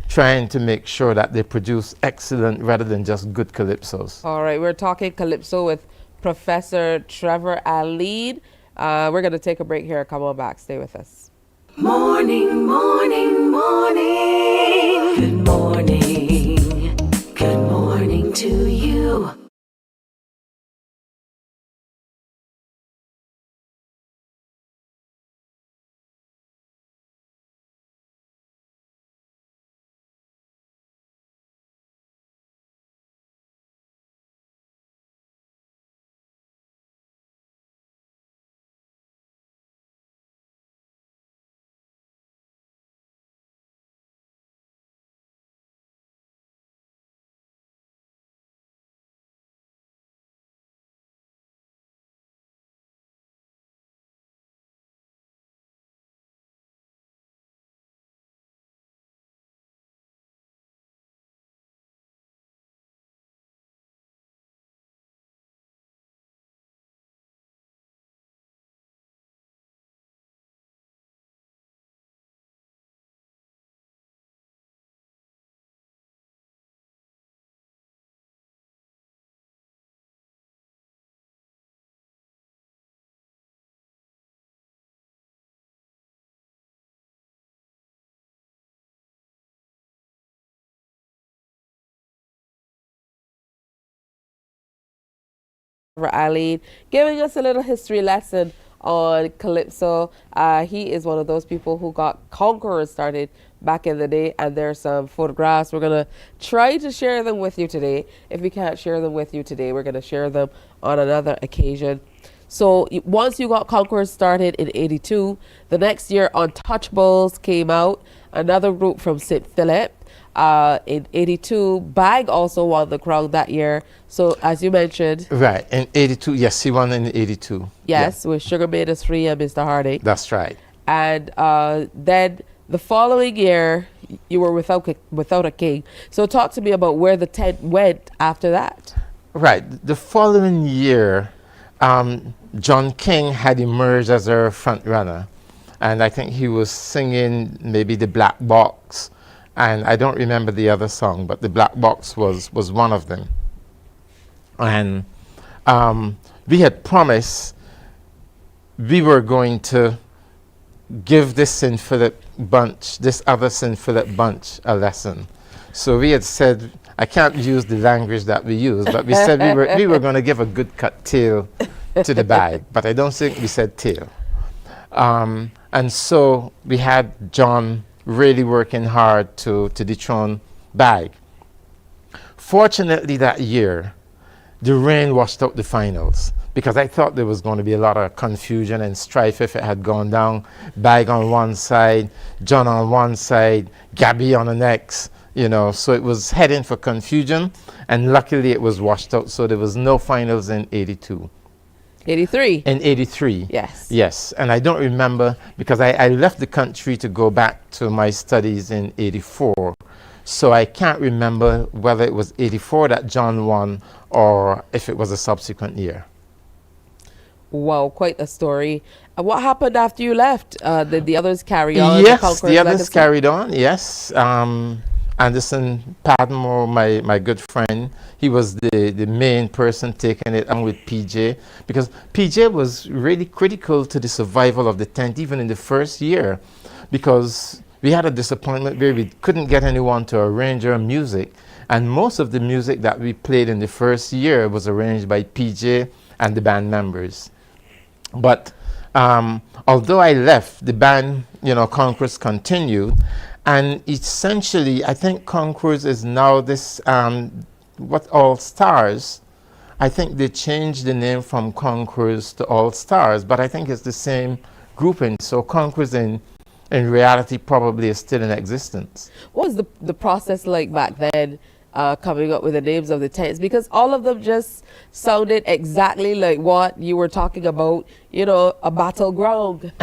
trying to make sure that they produce excellent rather than just good Calypsos. All right, we're talking Calypso with Professor Trevor Alid. We're going to take a break here. Come on back. Stay with us. Morning, morning, morning. Good morning. Good morning to you. Ali, giving us a little history lesson on Calypso. He is one of those people who got Conquerors started back in the day, and there's some photographs. We're going to try to share them with you today. If we can't share them with you today, we're going to share them on another occasion. So once you got Conquerors started in 82, the next year Untouchables came out, another group from St. Philip. In 82, Bag also won the crown that year. So as you mentioned. Right, in 82, yes, he won in 82. Yes, with Sugar Made Us Free and Mr. Hardy. That's right. And then the following year, you were without a king. So talk to me about where the tent went after that. Right, the following year, John King had emerged as our front runner. And I think he was singing maybe The Black Box. And I don't remember the other song, but The Black Box was one of them. And we had promised we were going to give this St. Philip bunch, this other St. Philip bunch, a lesson. So we had said, I can't use the language that we use, but we said we were going to give a good cut tail to the bag, but I don't think we said tail. And so we had John really working hard to dethrone Bag. Fortunately that year, the rain washed out the finals, because I thought there was going to be a lot of confusion and strife if it had gone down. Bag on one side, John on one side, Gabby on the next, so it was heading for confusion, and luckily it was washed out, so there was no finals in 82. 83. In 83. Yes. Yes. And I don't remember because I left the country to go back to my studies in 84. So I can't remember whether it was 84 that John won or if it was a subsequent year. Wow, quite a story. What happened after you left? Did the others carry on? Yes, the others carried on, yes. Anderson Padmore, my good friend, he was the main person taking it on with PJ, because PJ was really critical to the survival of the tent, even in the first year, because we had a disappointment where we couldn't get anyone to arrange our music, and most of the music that we played in the first year was arranged by PJ and the band members. But although I left, the band, Concourse continued, and essentially I think Concourse is now this, what All Stars. I think they changed the name from Concourse to All Stars, but I think it's the same grouping. So Concourse in reality probably is still in existence. What was the process like back then? Coming up with the names of the tents, because all of them just sounded exactly like what you were talking about, a battleground.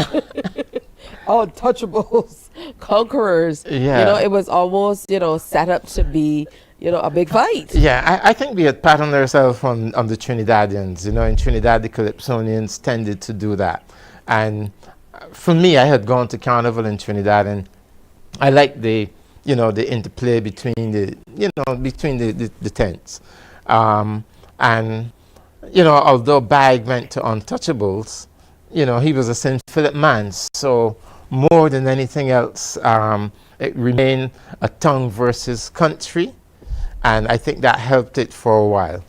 Untouchables, conquerors. Yeah. It was almost, set up to be, a big fight. Yeah, I think we had patterned ourselves on the Trinidadians. In Trinidad, the Calypsonians tended to do that. And for me, I had gone to Carnival in Trinidad, and I liked the interplay between the tents. And, although Bag went to Untouchables, he was a St. Philip man. So more than anything else, it remained a tongue versus country. And I think that helped it for a while.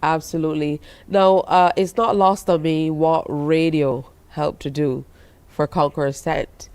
Absolutely. Now, it's not lost on me what radio helped to do for Conqueror's Tent,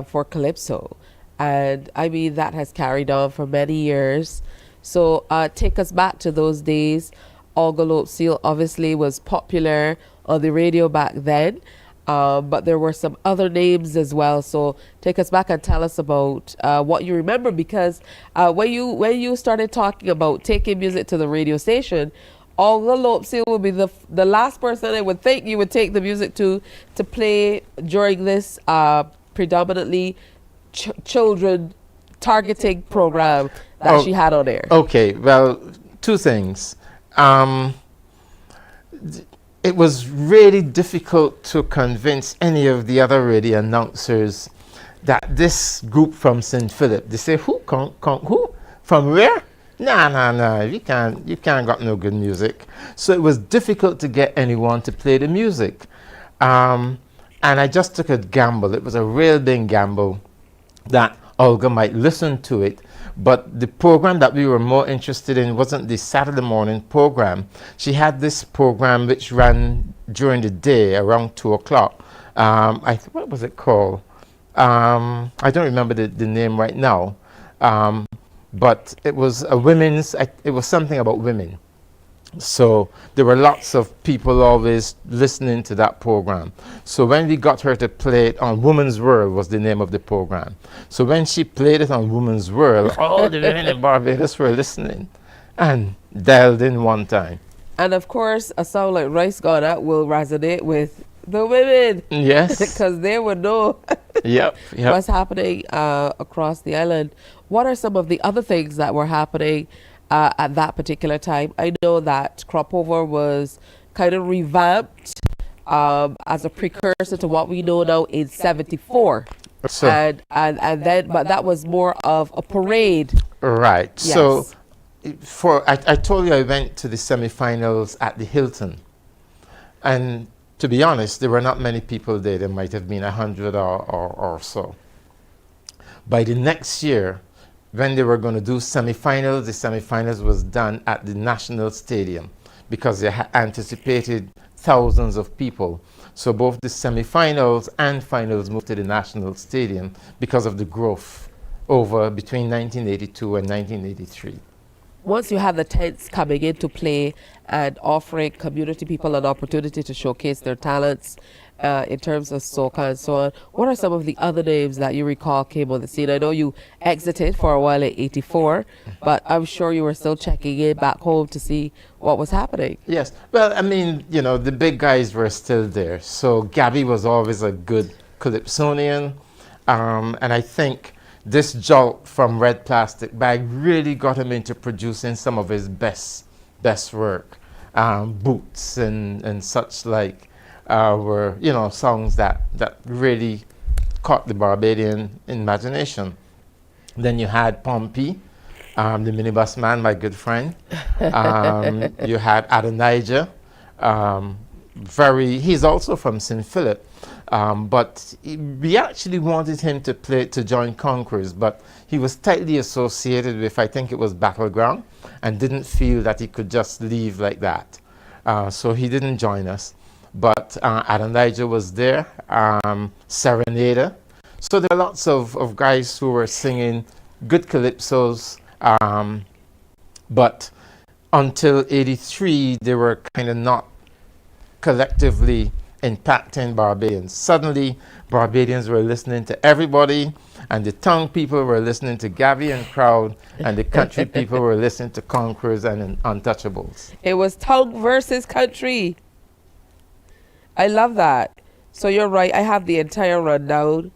for Calypso. And I mean, that has carried on for many years. So take us back to those days. Olga Seal obviously was popular on the radio back then, but there were some other names as well. So take us back and tell us about what you remember, because when you started talking about taking music to the radio station, Olga Seal would be the last person I would think you would take the music to play during this predominantly children targeting program that she had on air. Okay, well, two things. It was really difficult to convince any of the other radio announcers that this group from St. Philip, they say, who? From where? Nah, you can't got no good music. So it was difficult to get anyone to play the music. And I just took a gamble. It was a real big gamble that Olga might listen to it, but the program that we were more interested in wasn't the Saturday morning program. She had this program which ran during the day around 2 o'clock. What was it called? I don't remember the name right now, but it was a women's, it was something about women. So there were lots of people always listening to that program. So when we got her to play it on Woman's World was the name of the program. So when she played it on Woman's World, all the women in Barbados were listening and dialed in one time. And of course, a song like Rice Gone Out will resonate with the women. Yes. Because they would know yep. what's happening across the island. What are some of the other things that were happening at that particular time? I know that Cropover was kind of revamped as a precursor to what we know now in 74. So, and then, but that was more of a parade. Right. Yes. So I told you I went to the semifinals at the Hilton. And to be honest, there were not many people there. There might have been 100 or so. By the next year, when they were going to do semifinals, the semifinals was done at the National Stadium because they anticipated thousands of people. So both the semifinals and finals moved to the National Stadium because of the growth over between 1982 and 1983. Once you have the tents coming into play and offering community people an opportunity to showcase their talents, in terms of soca and so on. What are some of the other names that you recall came on the scene? I know you exited for a while in '84, but I'm sure you were still checking in back home to see what was happening. Yes. Well, I mean, you know, the big guys were still there. So Gabby was always a good calypsonian. And I think this jolt from Red Plastic Bag really got him into producing some of his best work. Boots and such like were, you know, songs that really caught the Barbadian imagination. Then you had Pompey, the minibus man, my good friend. You had Adonijah. He's also from St. Philip, but we actually wanted him to join Conquerors, but he was tightly associated with, I think it was Battleground, and didn't feel that he could just leave like that. So he didn't join us. But Adonijah was there, Serenader. So there are lots of guys who were singing good calypsos, but until '83, they were kind of not collectively impacting Barbadians. Suddenly, Barbadians were listening to everybody, and the tongue people were listening to Gabby and Crowd, and the country people were listening to Conquerors and Untouchables. It was tongue versus country. I love that. So you're right. I have the entire rundown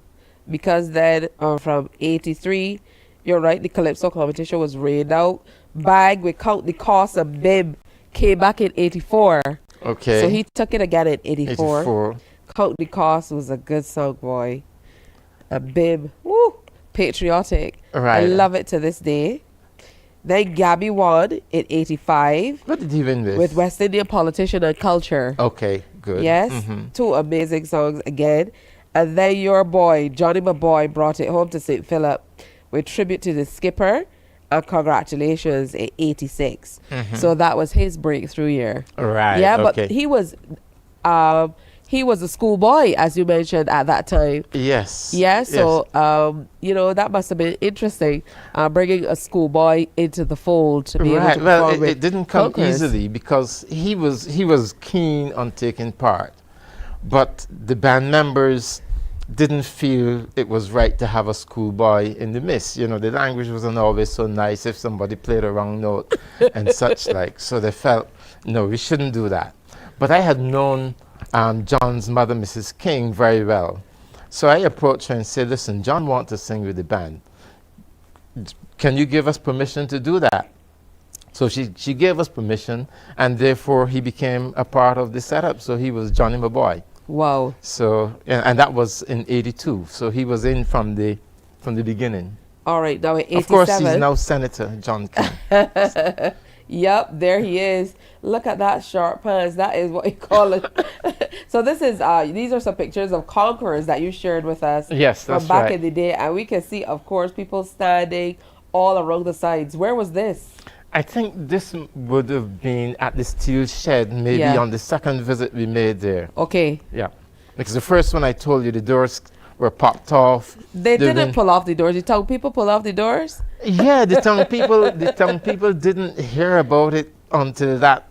because then from '83, you're right, the Calypso competition was rained out. Bag with Count the Cost of Bib came back in '84. Okay. So he took it again in '84. 84. Count the Cost was a good song, boy. A Bib, woo, patriotic. Right. I love it to this day. Then Gabby won in '85. What did he win with? With West Indian Politician and Culture. Okay, good. Yes, two amazing songs again. And then your boy, Johnny My Boy, brought it home to St. Philip with Tribute to the Skipper and Congratulations in '86. So that was his breakthrough year. Right. Yeah, okay. but he was a schoolboy, as you mentioned, at that time. Yes. Yeah, so, you know, that must have been interesting, bringing a schoolboy into the fold to be able to Well, perform it didn't come Conquerors. easily because he was keen on taking part, but the band members didn't feel it was right to have a schoolboy in the midst. You know, the language wasn't always so nice if somebody played a wrong note and such like. So they felt, no, we shouldn't do that. But I had known John's mother, Mrs. King, very well. So I approached her and said, listen, John wants to sing with the band. Can you give us permission to do that? So she gave us permission, and therefore he became a part of the setup. So he was Johnny My Boy. Wow. So, and that was in '82. So he was in from the beginning. All right, now in '87. Of course, he's now Senator John King. Yep, there he is. Look at that sharp pants. That is what you call it. So this is these are some pictures of Conquerors that you shared with us. Yes, that's from back right. in the day, and we can see, of course, people standing all around the sides. Where was this? I think this would have been at the steel shed, maybe on the second visit we made there. Okay. Yeah, because the first one I told you the doors were popped off. They didn't pull off the doors. The tongue people pull off the doors? Yeah, the tongue people didn't hear about it until that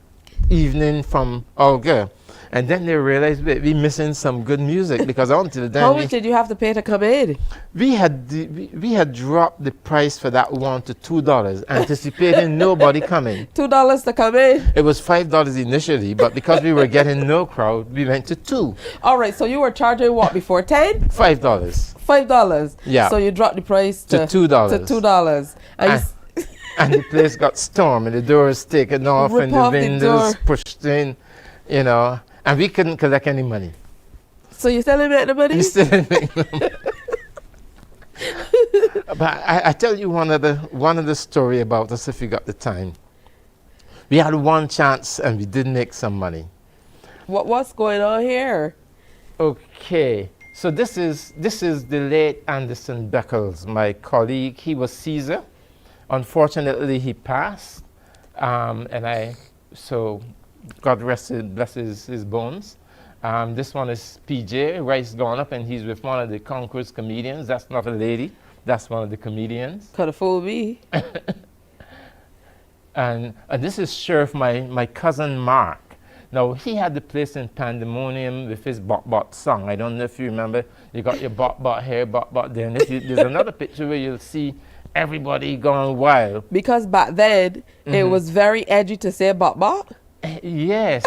evening from Olga. And then they realized we missing some good music because until then how much did you have to pay to come in? We had dropped the price for that one to $2, anticipating nobody coming. $2 to come in? It was $5 initially, but because we were getting no crowd, we went to $2. All right, so you were charging what before, $10? $5. $5. Yeah. So you dropped the price to $2. To $2. And the place got stormed, and the doors taken off, and the windows pushed in, you know. And we couldn't collect any money. So you still didn't make the money? We still didn't make the money. But I tell you one of the story about us if you got the time. We had one chance and we did make some money. What's going on here? Okay. So this is the late Anderson Beckles, my colleague. He was Caesar. Unfortunately, he passed. So God bless his bones. This one is PJ, Rice gone up, and he's with one of the Conquerors comedians. That's not a lady, that's one of the comedians. Could have fooled me. And this is Sheriff, my cousin Mark. Now, he had the place in pandemonium with his bot bot song. I don't know if you remember. You got your bot bot here, bot bot there. And there's another picture where you'll see everybody going wild. Because back then, it was very edgy to say bot bot. Yes.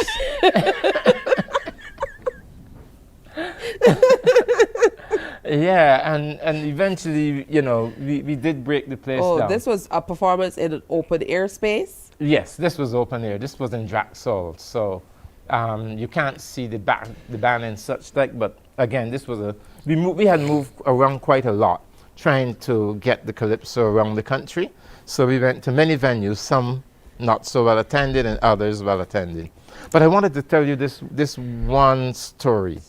Yeah, and eventually, you know, we did break the place down. This was a performance in an open air space? Yes, this was open air. This was in Draxall, so you can't see the band and such like. But again, this was we had moved around quite a lot, trying to get the calypso around the country. So we went to many venues, some not so well attended and others well attended. But I wanted to tell you this one story.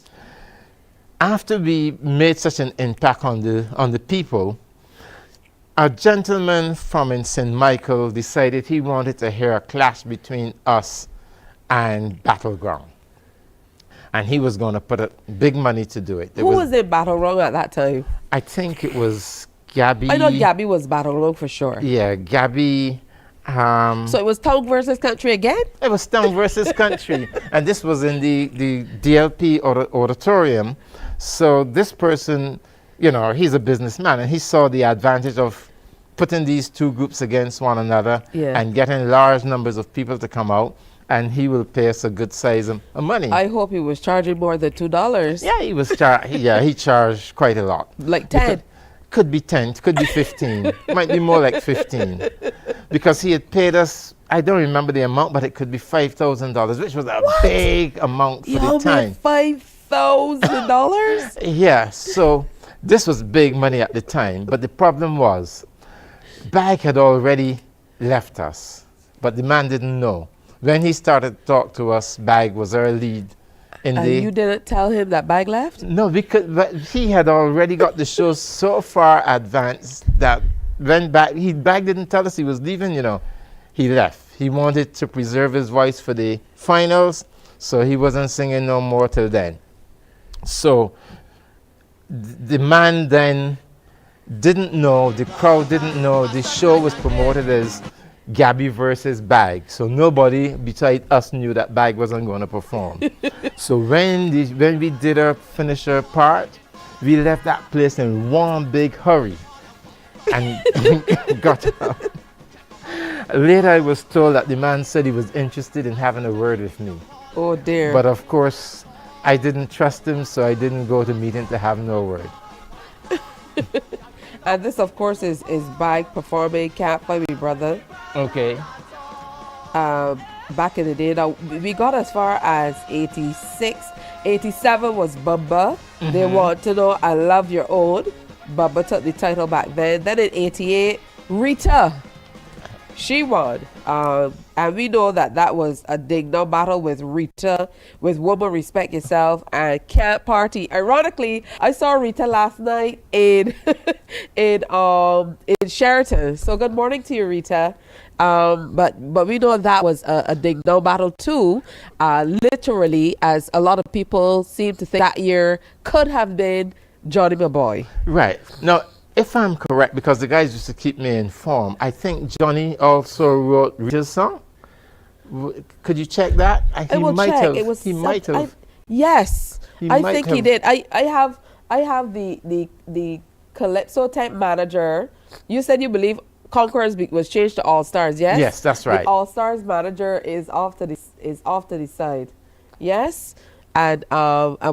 After we made such an impact on the people, a gentleman from in St. Michael decided he wanted to hear a clash between us and Battleground. And he was going to put up big money to do it. Who was in Battleground at that time? I think it was Gabby. I know Gabby was Battleground for sure. Yeah, Gabby. So it was town versus country again? It was town versus country. And this was in the DLP auditorium. So this person, you know, he's a businessman, and he saw the advantage of putting these two groups against one another and getting large numbers of people to come out, and he will pay us a good size of money. I hope he was charging more than $2. Yeah, he was he charged quite a lot. Like 10? Could be 10, could be 15. Might be more like 15. Because he had paid us, I don't remember the amount, but it could be $5,000, which was a big amount for the time. $5,000? Yeah, so this was big money at the time, but the problem was Bag had already left us, but the man didn't know. When he started to talk to us, Bag was our lead. You didn't tell him that Bag left? No, because he had already got the show so far advanced that when Bag didn't tell us he was leaving, you know, he left. He wanted to preserve his voice for the finals, so he wasn't singing no more till then. So the man then didn't know, the crowd didn't know, the show was promoted as Gabby versus Bag. So nobody besides us knew that Bag wasn't going to perform. So when we did our finisher part, we left that place in one big hurry and got out. Later I was told that the man said he was interested in having a word with me. Oh dear. But of course, I didn't trust him, so I didn't go to meet him to have no word. And this, of course, is Bag performing Can't Find Me Brother. Okay. Back in the day, now we got as far as 86. 87 was Bubba. They Want to Know I Love Your Own. Bubba took the title back then. Then in 88, Rita. She won. And we know that was a ding-dong battle with Rita, with Woman Respect Yourself and Can't Party. Ironically, I saw Rita last night in Sheraton. So good morning to you, Rita. But we know that was a ding-dong battle too. Literally, as a lot of people seem to think that year could have been Johnny My Boy. Right. Now, if I'm correct, because the guys used to keep me informed, I think Johnny also wrote Rita's song. Could you check that? He might have. Yes, I think he did. I have the Calypso type manager. You said you believe Conquerors was changed to All Stars. Yes. Yes, that's right. The All Stars manager is off to the side. Yes, and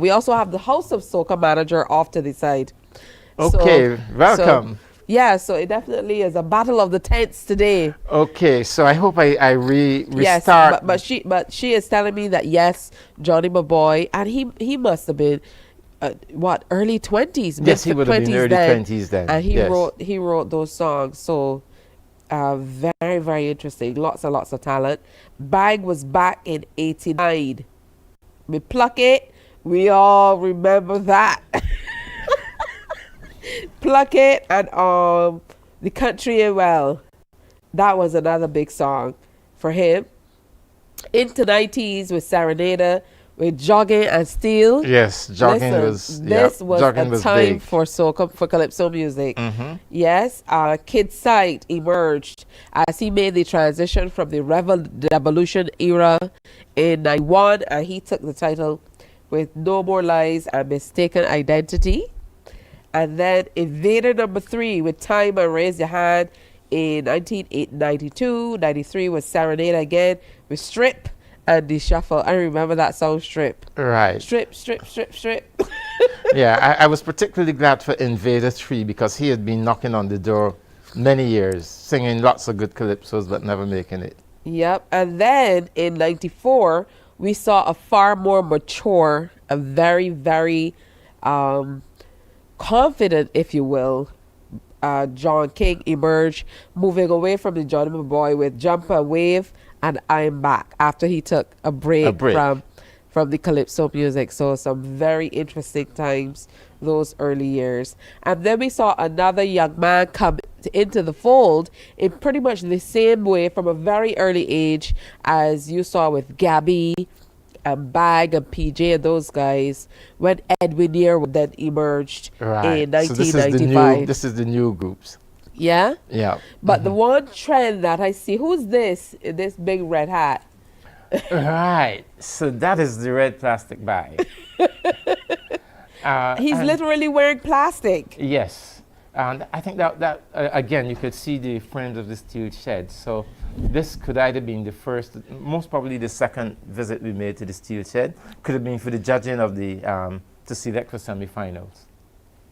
we also have the House of Soca manager off to the side. Okay, welcome. So it definitely is a battle of the tents today. Okay, so I hope I restart. Yes, but she is telling me that yes, Johnny My Boy, and he must have been early 20s. Yes, he would have been early 20s then. And he wrote those songs. So very, very interesting. Lots and lots of talent. Bag was back in 89. We pluck it. We all remember that. Pluck It and The Country and Well. That was another big song for him. Into 90s with Serenada, with Jogging and Steel. Yes, jogging Listen, was this was jogging a was time big. for for calypso music. Yes, Kid Sight emerged as he made the transition from the Revolution era in 91, and he took the title with No More Lies and Mistaken Identity. And then Invader number 3 with Time and Raise Your Hand in 1992. 93 was Serenade again with Strip and The Shuffle. I remember that song, Strip. Right. Strip, strip, strip, strip. Yeah, I was particularly glad for Invader 3 because he had been knocking on the door many years, singing lots of good calypsos but never making it. Yep. And then in 94, we saw a far more mature, a very, very confident, if you will, John King emerge, moving away from the Johnny Boy with Jump and Wave and I'm Back after he took a break. From the calypso music. So some very interesting times those early years. And then we saw another young man come into the fold in pretty much the same way from a very early age as you saw with Gabby and Bag and PJ and those guys when Edwin Year then emerged in 1995. So this is the new groups. Yeah? Yeah. But the one trend that I see, who's this in this big red hat? Right. So that is the red plastic bag. He's literally wearing plastic. Yes. And I think that again, you could see the frames of the steel shed. So this could either be the first, most probably the second visit we made to the steel shed. Could have been for the judging of the, to select for semi-finals.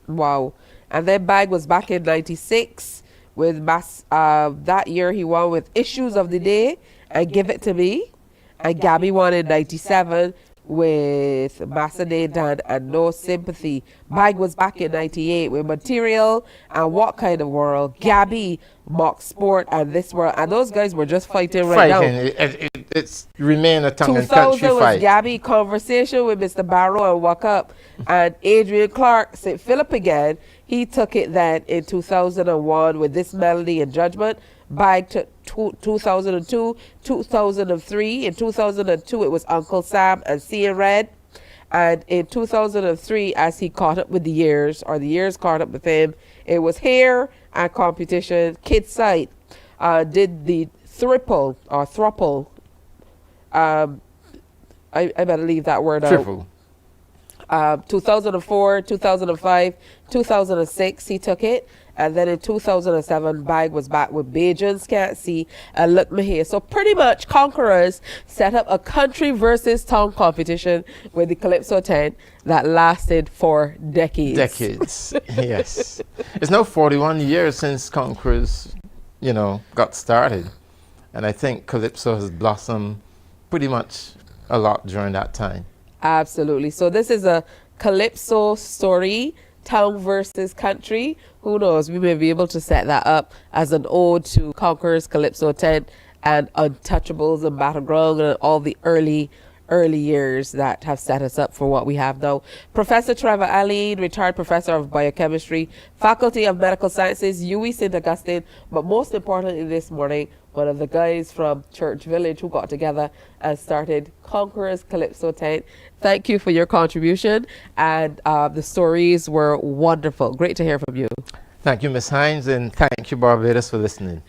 Wow. And then Bag was back in 96 with that year he won with Issues of the Day and Give It To Me. And Gabby won in 97 with Masade Dan and No Sympathy. Bag was back in 98 with Material and What Kind of World. Gabby, Mock Sport and This World. And those guys were just fighting right now. It's remain a tongue and 2000 country was fight. Gabby Conversation with Mr. Barrow and Walk Up. And Adrian Clark, St. Philip again. He took it then in 2001 with This Melody and Judgment. Bag took 2002, 2003. In 2002, it was Uncle Sam and Seeing Red. And in 2003, as he caught up with the years, or the years caught up with him, it was Hair and Competition. Kid Sight did the thruple. I better leave that word out. Triple. 2004, 2005, 2006, he took it. And then in 2007, Bag was back with Bajans Can't See and Look Me Here. So pretty much Conquerors set up a country versus town competition with the Calypso 10 that lasted for decades. Decades, yes. It's now 41 years since Conquerors, got started. And I think Calypso has blossomed pretty much a lot during that time. Absolutely. So this is a Calypso story, town versus country. Who knows? We may be able to set that up as an ode to Conquerors, Calypso 10, and Untouchables and Battleground and all the early years that have set us up for what we have now. Professor Trevor Aline, retired professor of biochemistry, Faculty of Medical Sciences, UWI St. Augustine, but most importantly this morning, one of the guys from Church Village who got together and started Conquerors Calypso 10. Thank you for your contribution, and the stories were wonderful. Great to hear from you. Thank you, Ms. Hines, and thank you, Barbados, for listening.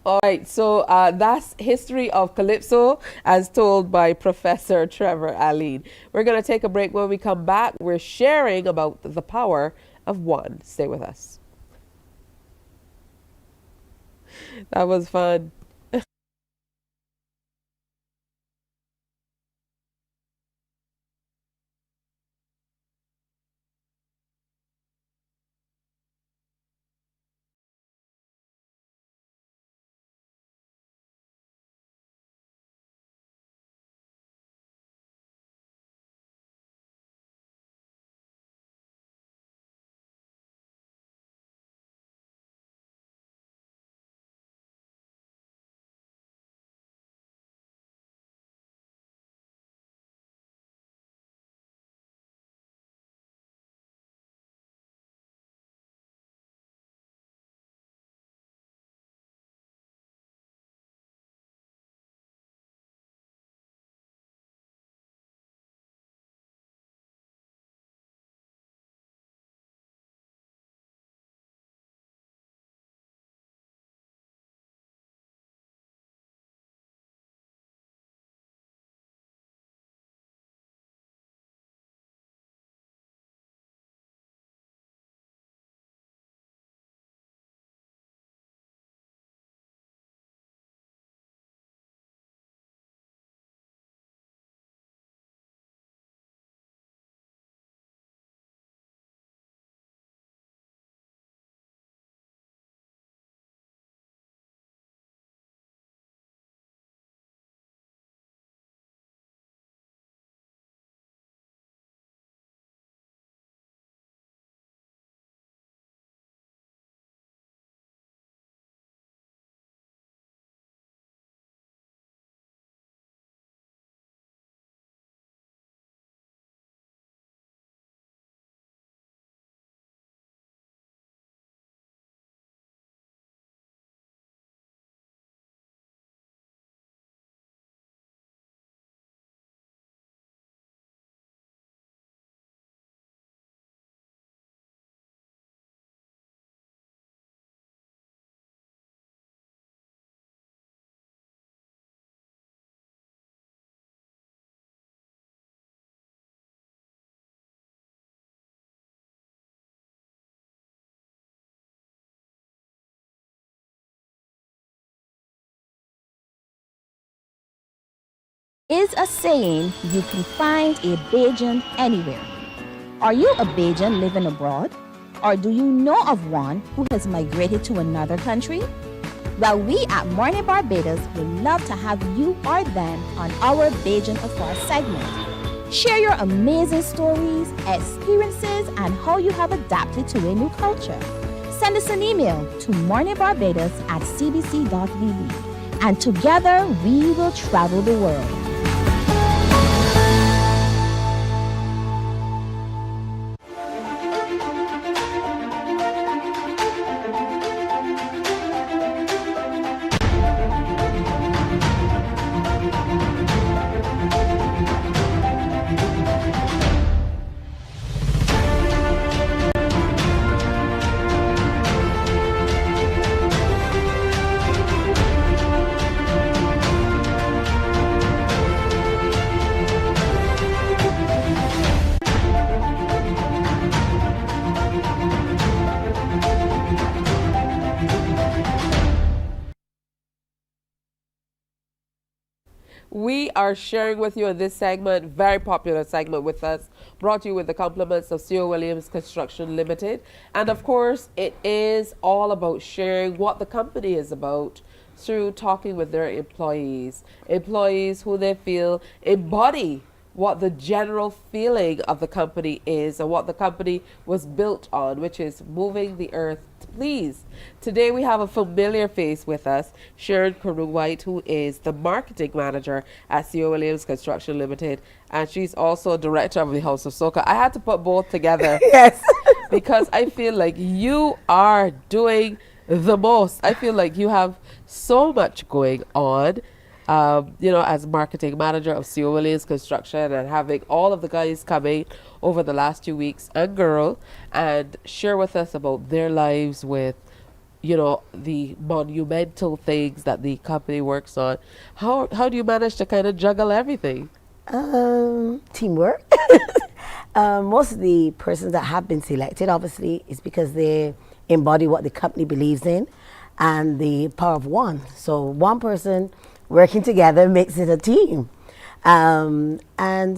All right, so that's History of Calypso as told by Professor Trevor Aline. We're going to take a break. When we come back, we're sharing about the power of one. Stay with us. That was fun. is a saying you can find a Bajan anywhere. Are you a Bajan living abroad? Or do you know of one who has migrated to another country? Well, we at Mornin Barbados would love to have you or them on our Bajan Affair segment. Share your amazing stories, experiences, and how you have adapted to a new culture. Send us an email to morninbarbados@cbc.ve, and together we will travel the world. We are sharing with you in this segment, very popular segment with us, brought to you with the compliments of C.O. Williams Construction Limited. And of course, it is all about sharing what the company is about through talking with their employees who they feel embody what the general feeling of the company is and what the company was built on, which is moving the earth to please. Today we have a familiar face with us, Sharon Carew-White, who is the marketing manager at C.O. Williams Construction Limited, and she's also director of the House of Soca. I had to put both together. Yes. Because I feel like you are doing the most. I feel like you have so much going on. As marketing manager of C.O. Williams Construction, and having all of the guys coming over the last 2 weeks and girl and share with us about their lives with, the monumental things that the company works on. How do you manage to kind of juggle everything? Teamwork. Most of the persons that have been selected, obviously, is because they embody what the company believes in and the power of one. So one person working together makes it a team. And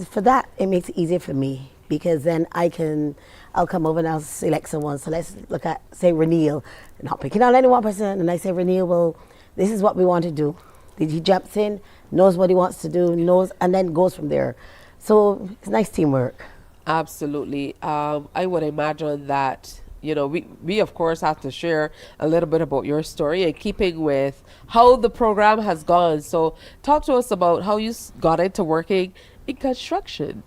for that, it makes it easier for me, because then I'll come over and I'll select someone. So let's look at, say, Reneel. Not picking on any one person. And I say, Reneel, well, this is what we want to do. He jumps in, knows what he wants to do, and then goes from there. So it's nice teamwork. Absolutely. I would imagine that we of course have to share a little bit about your story in keeping with how the program has gone. So talk to us about how you got into working in construction.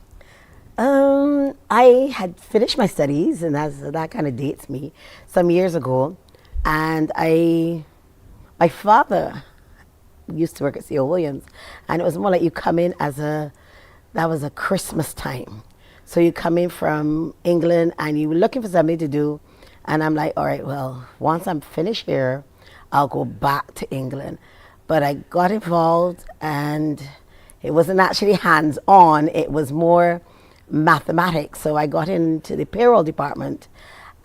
I had finished my studies, and that kind of dates me, some years ago. And my father used to work at C.O. Williams, and it was more like you come in that was a Christmas time. So you come in from England and you were looking for something to do. And I'm like, all right, well, once I'm finished here, I'll go back to England. But I got involved, and it wasn't actually hands-on. It was more mathematics. So I got into the payroll department,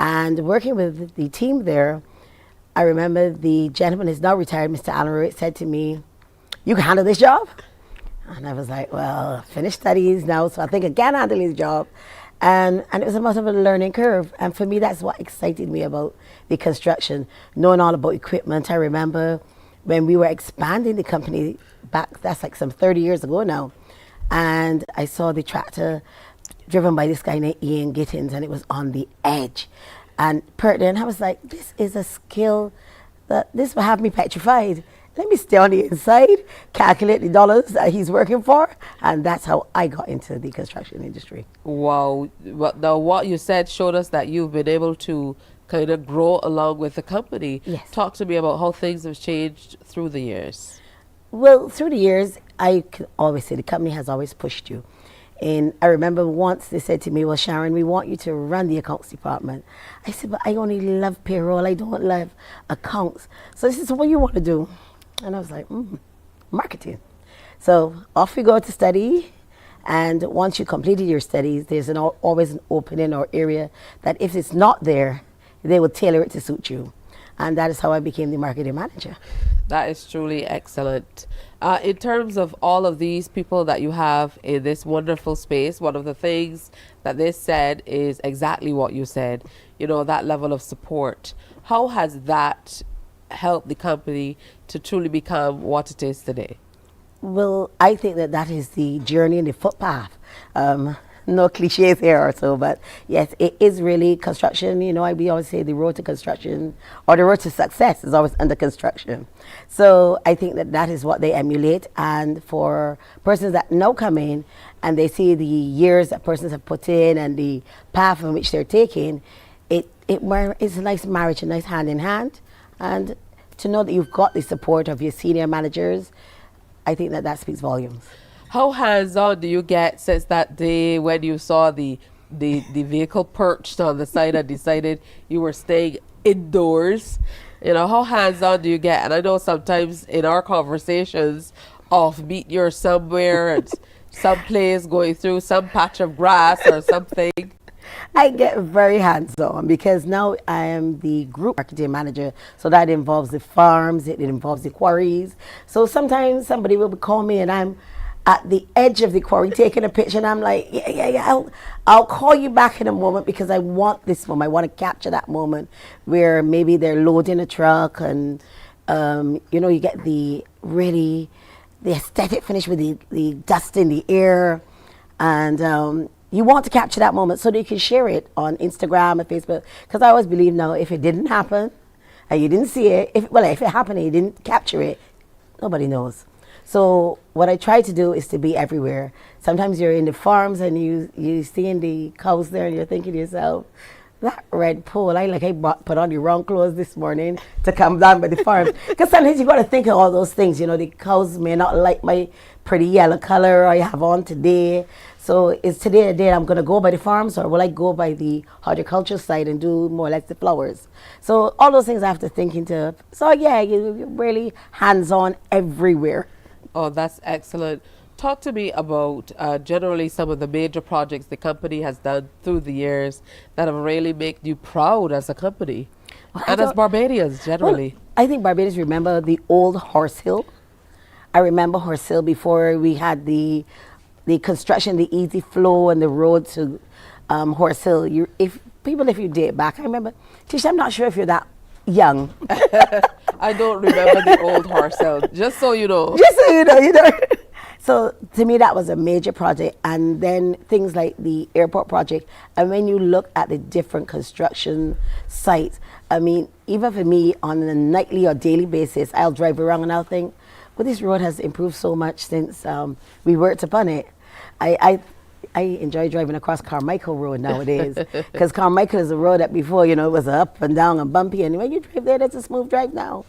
and working with the team there, I remember the gentleman is now retired, Mr. Alan Rowett, said to me, you can handle this job? And I was like, well, finished studies now, so I think I can handle his job. And it was a much of a learning curve. And for me, that's what excited me about the construction, knowing all about equipment. I remember when we were expanding the company back, that's like some 30 years ago now. And I saw the tractor driven by this guy named Ian Gittins, and it was on the edge. And then I was like, this is a skill that this will have me petrified. Let me stay on the inside, calculate the dollars that he's working for, and that's how I got into the construction industry. Wow. Well, now what you said showed us that you've been able to kind of grow along with the company. Yes. Talk to me about how things have changed through the years. Well, through the years, I can always say the company has always pushed you. And I remember once they said to me, well, Sharon, we want you to run the accounts department. I said, but I only love payroll. I don't love accounts. So this is what you want to do. And I was like, marketing. So off we go to study. And once you completed your studies, there's always an opening or area that if it's not there, they will tailor it to suit you. And that is how I became the marketing manager. That is truly excellent. In terms of all of these people that you have in this wonderful space, one of the things that they said is exactly what you said, you know, that level of support. How has that helped the company to truly become what it is today? Well, I think that that is the journey and the footpath. No cliches here or so, but yes, it is really construction. You know, we always say the road to construction or the road to success is always under construction. So I think that that is what they emulate. And for persons that now come in and they see the years that persons have put in and the path in which they're taking, it's a nice marriage, a nice hand in hand. And to know that you've got the support of your senior managers, I think that that speaks volumes. How hands-on do you get since that day when you saw the vehicle perched on the side and decided you were staying indoors? You know, how hands-on do you get? And I know sometimes in our conversations of meet you're somewhere and someplace going through some patch of grass or something. I get very hands-on because now I am the group marketing manager. So that involves the farms, it involves the quarries. So sometimes somebody will call me and I'm at the edge of the quarry taking a picture and I'm like, yeah, I'll call you back in a moment because I want this moment. I want to capture that moment where maybe they're loading a truck and, you know, you get the aesthetic finish with the dust in the air. And you want to capture that moment so that you can share it on Instagram and Facebook. Because I always believe now, if it didn't happen and you didn't see it, if it happened and you didn't capture it, nobody knows. So what I try to do is to be everywhere. Sometimes you're in the farms and you seeing the cows there and you're thinking to yourself, that red pole, I put on the wrong clothes this morning to come down by the farms. Because sometimes you got to think of all those things. You know, the cows may not like my pretty yellow color I have on today. So is today a day I'm going to go by the farms or will I go by the horticulture side and do more or less the flowers? So all those things I have to think into. So yeah, you're really hands-on everywhere. Oh, that's excellent. Talk to me about generally some of the major projects the company has done through the years that have really made you proud as a company and as Barbadians generally. Well, I think Barbados remember the old Horse Hill. I remember Horse Hill before we had the construction, the easy flow and the road to Horse Hill. If you date back, I remember, Tisha, I'm not sure if you're that young. I don't remember the old Horse Hill, just so you know. Just so you know. So to me, that was a major project. And then things like the airport project. And when you look at the different construction sites, I mean, even for me on a nightly or daily basis, I'll drive around and I'll think, well, this road has improved so much since we worked upon it. I enjoy driving across Carmichael Road nowadays because Carmichael is a road that before, it was up and down and bumpy. And when you drive there, that's a smooth drive now.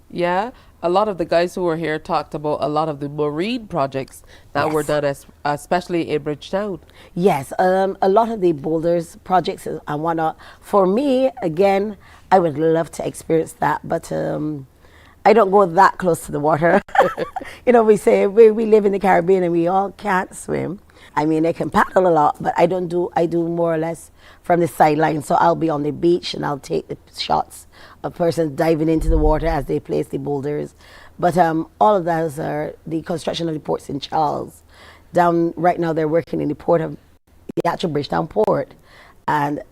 Yeah, a lot of the guys who were here talked about a lot of the marine projects that were done, especially in Bridgetown. Yes, a lot of the boulders projects and whatnot. For me, again, I would love to experience that, but I don't go that close to the water. We say we live in the Caribbean and we all can't swim. I mean, I can paddle a lot, but I do more or less from the sideline. So I'll be on the beach and I'll take the shots of persons diving into the water as they place the boulders. But all of those are the construction of the port St. Charles. Right now they're working in the port of the actual Bridgetown port and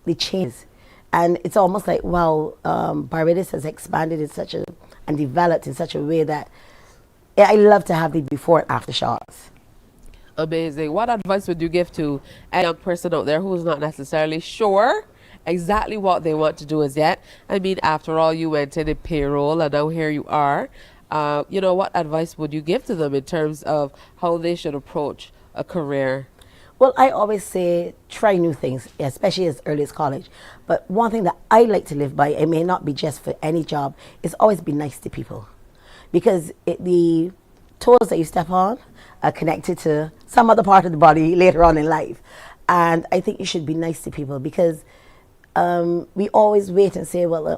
the changes. And it's almost like, wow, Barbados has expanded and developed in such a way that I love to have the before and after shots. Amazing. What advice would you give to a young person out there who's not necessarily sure exactly what they want to do as yet? I mean, after all, you went in a payroll and now here you are. What advice would you give to them in terms of how they should approach a career? Well, I always say try new things, especially as early as college. But one thing that I like to live by, it may not be just for any job, is always be nice to people. Because the toes that you step on are connected to some other part of the body later on in life. And I think you should be nice to people because we always wait and say, I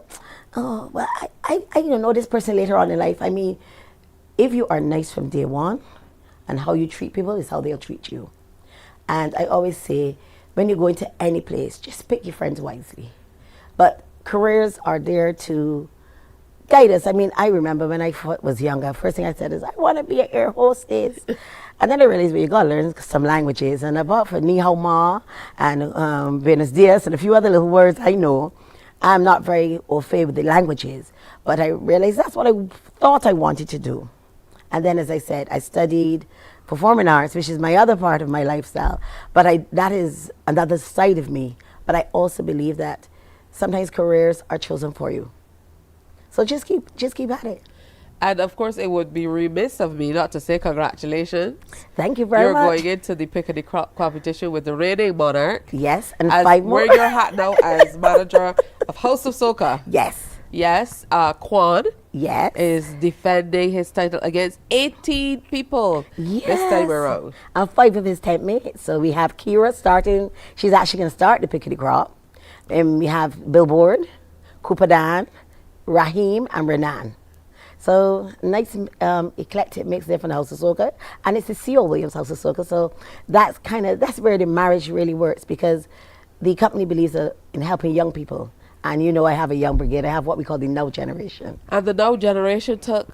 don't know this person later on in life. I mean, if you are nice from day one and how you treat people is how they'll treat you. And I always say, when you go into any place, just pick your friends wisely. But careers are there to guide us. I mean, I remember when I was younger, first thing I said is, I want to be an air hostess. And then I realized, well, you got to learn some languages. And about for ni hao ma and buenos dias and a few other little words I know, I'm not very au fait with the languages. But I realized that's what I thought I wanted to do. And then, as I said, I studied performing arts, which is my other part of my lifestyle. But that is another side of me. But I also believe that sometimes careers are chosen for you. So just keep at it. And of course, it would be remiss of me not to say congratulations. Thank you very much. You're going into the Piccadilly competition with the reigning monarch. Yes, and 5 more. Wearing your hat now as manager of House of Soca. Yes. Yes, Quan. Yes. Is defending his title against 18 people this time around. And 5 of his 10 mates. So we have Kira starting. She's actually going to start the Piccadilly crop. And we have Billboard, Kupadan, Raheem, and Renan. So nice eclectic mix there from the House of Soca. And it's the C.O. Williams House of Soca. So that's where the marriage really works, because the company believes in helping young people. And you know, I have a young brigade. I have what we call the Now Generation. And the Now Generation took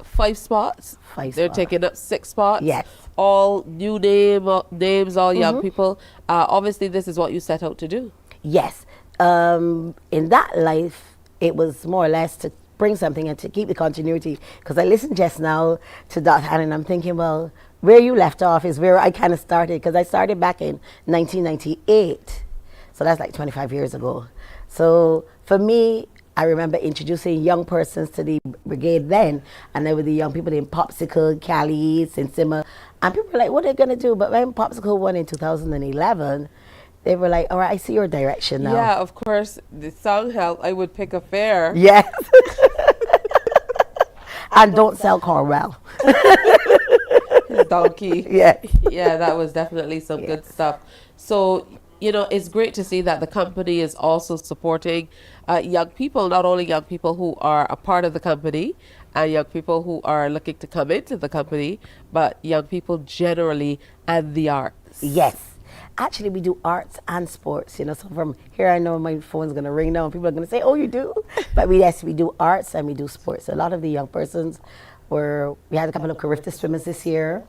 5 spots. They're taking up 6 spots. Yes. All new names, all young people. Obviously, this is what you set out to do. Yes. In that life, it was more or less to bring something and to keep the continuity. Because I listened just now to Dr. Hannah, and I'm thinking, well, where you left off is where I kind of started, because I started back in 1998. So that's like 25 years ago. So for me, I remember introducing young persons to the brigade then, and there were the young people in Popsicle, Cali, Sinsima, and people were like, what are they going to do? But when Popsicle won in 2011, they were like, all right, I see your direction now. Yeah, of course, the song helped. I would pick a fare. Yes. And don't sell Cornwell. Donkey. Yeah. Yeah, that was definitely some good stuff. So, you know, it's great to see that the company is also supporting young people, not only young people who are a part of the company and young people who are looking to come into the company, but young people generally and the arts. Yes. Actually, we do arts and sports, you know, so from here I know my phone's going to ring now and people are going to say, oh, you do? But yes, we do arts and we do sports. A lot of the young persons we had a couple of Carifta swimmers this year.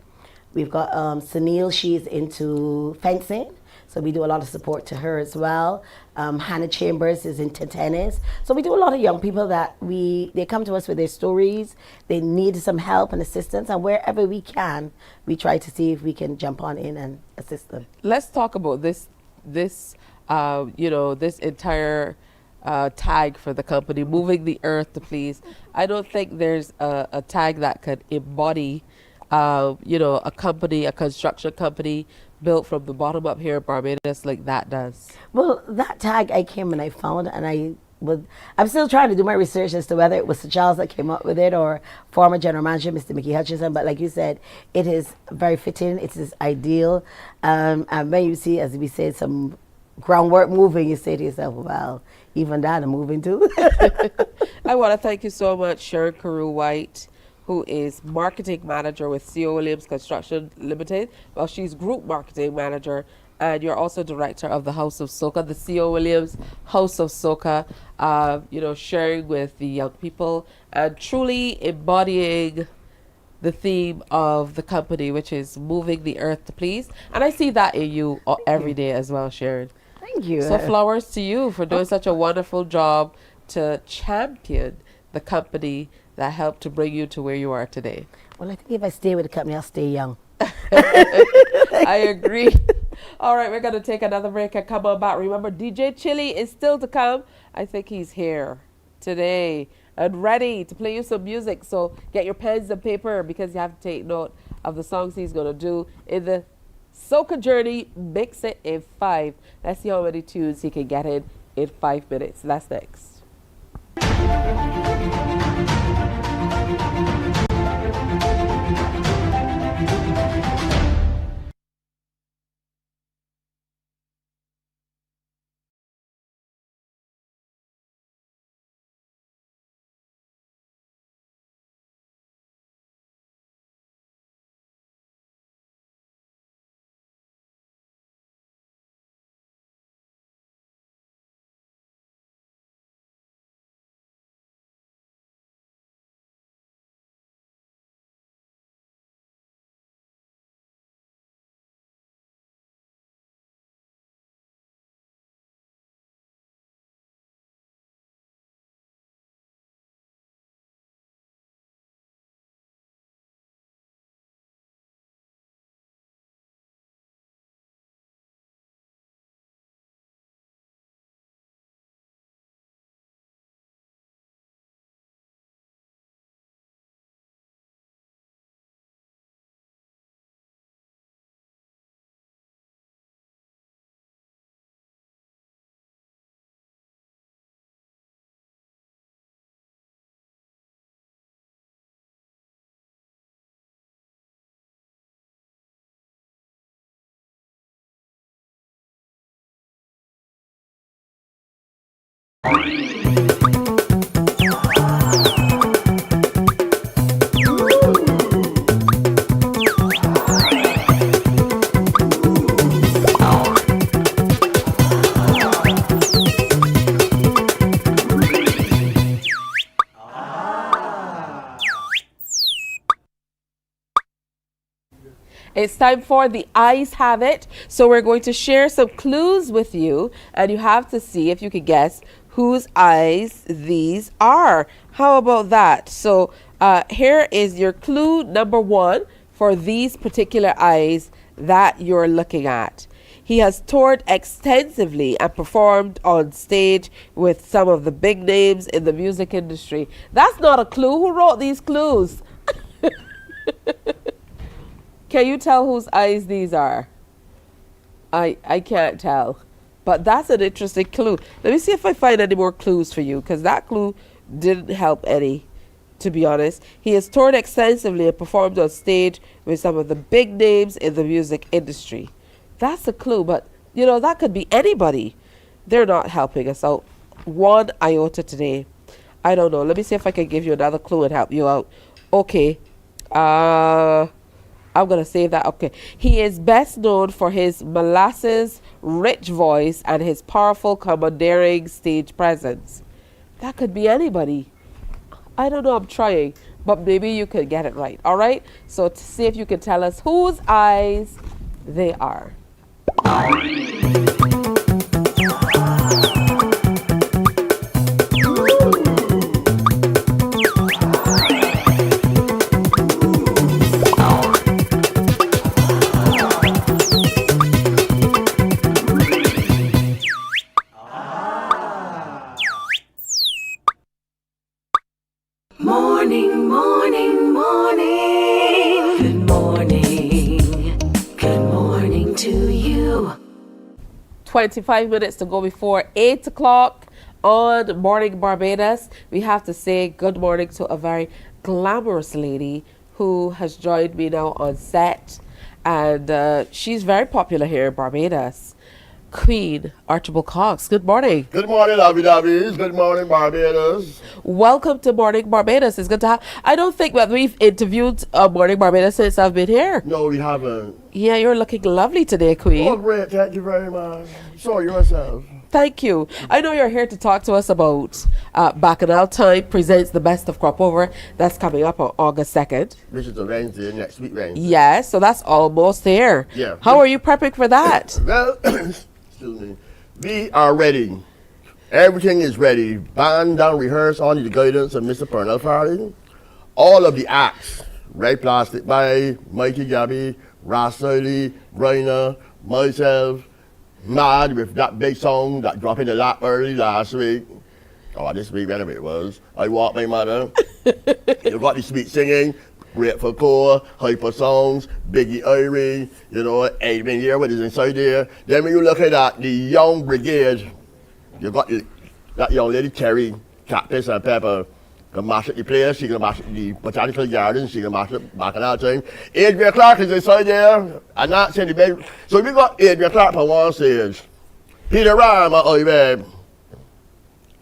We've got Sunil, she's into fencing. So we do a lot of support to her as well. Hannah Chambers is into tennis. So we do a lot of young people that they come to us with their stories. They need some help and assistance, and wherever we can, we try to see if we can jump on in and assist them. Let's talk about this entire tag for the company, moving the earth to please. I don't think there's a tag that could embody, a company, a construction company built from the bottom up here in Barbados like that does. Well, that tag I came and I found, and I'm still trying to do my research as to whether it was Sir Charles that came up with it or former general manager, Mr. Mickey Hutchinson. But like you said, it is very fitting. It is ideal. And when you see, as we said, some groundwork moving, you say to yourself, well, even that I'm moving too. I want to thank you so much, Sharon Carew White, who is marketing manager with C.O. Williams Construction Limited. Well, she's group marketing manager, and you're also director of the House of Soca, the C.O. Williams House of Soca, sharing with the young people and truly embodying the theme of the company, which is moving the earth to please. And I see that in you every day as well, Sharon. Thank you. So flowers to you for doing such a wonderful job to champion the company that helped to bring you to where you are today. Well, I think if I stay with the company, I'll stay young. I agree. All right, we're going to take another break and come on back. Remember, DJ Chili is still to come. I think he's here today and ready to play you some music. So get your pens and paper, because you have to take note of the songs he's going to do in the Soca Journey. Mix it in 5. Let's see how many tunes he can get in 5 minutes. That's next. It's time for the eyes have it. So we're going to share some clues with you, and you have to see if you can guess whose eyes these are. How about that? So here is your clue number 1 for these particular eyes that you're looking at. He has toured extensively and performed on stage with some of the big names in the music industry. That's not a clue. Who wrote these clues? Can you tell whose eyes these are? I can't tell. But that's an interesting clue. Let me see if I find any more clues for you, because that clue didn't help any, to be honest. He has toured extensively and performed on stage with some of the big names in the music industry. That's a clue, but you know, that could be anybody. They're not helping us out one iota today. I don't know. Let me see if I can give you another clue and help you out. Okay. I'm going to save that. Okay. He is best known for his molasses rich voice and his powerful commandeering stage presence. That could be anybody. I don't know. I'm trying, but maybe you could get it right. All right. So to see if you can tell us whose eyes they are. Morning, morning, morning. Good morning. Good morning to you. 25 minutes to go before 8 o'clock on Morning Barbados. We have to say good morning to a very glamorous lady who has joined me now on set. And she's very popular here in Barbados. Queen Archibald Cox. Good morning. Good morning, Abu Dhabi. Good morning, Barbados. Welcome to Morning Barbados. It's good to have. I don't think that we've interviewed Morning Barbados since I've been here. No, we haven't. Yeah, you're looking lovely today, Queen. Oh, great. Thank you very much. So yourself. Thank you. I know you're here to talk to us about Bacchanal Time presents the Best of Crop Over. That's coming up on August 2nd. Which is a Wednesday, next week Wednesday. Yes, so that's almost there. Yeah. How are you prepping for that? Well, excuse me. We are ready. Everything is ready. Band down, rehearse under the guidance of Mr. Pernell Farley. All of the acts, Ray Plastic by Mikey Gabby, Ross Sully, Rainer, myself, Mad with that big song that dropped in the lap early last week. Oh, this week, whenever it was. I Walk My Mother. You got the sweet singing, Grateful Core, Hyper Songs, Biggie Irie, you know, Adrian here, what is inside there. Then when you look at that, the young brigade, you got that young lady, Terry, Cactus and Pepper, can mash up the place, she can mash up the botanical gardens, she can mash up Bacchanal Time. Adrian Clark is inside there, and that's in the bed. So we got Adrian Clark on one stage, Peter Ram at Ibe,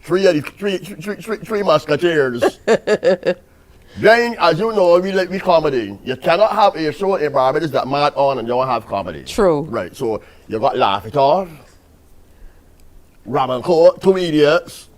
three musketeers. Then, as you know, we like comedy. You cannot have a show in Barbados that mad on and don't have comedy. True. Right, so you got Laugh It Off, Ram and Court, Two Idiots,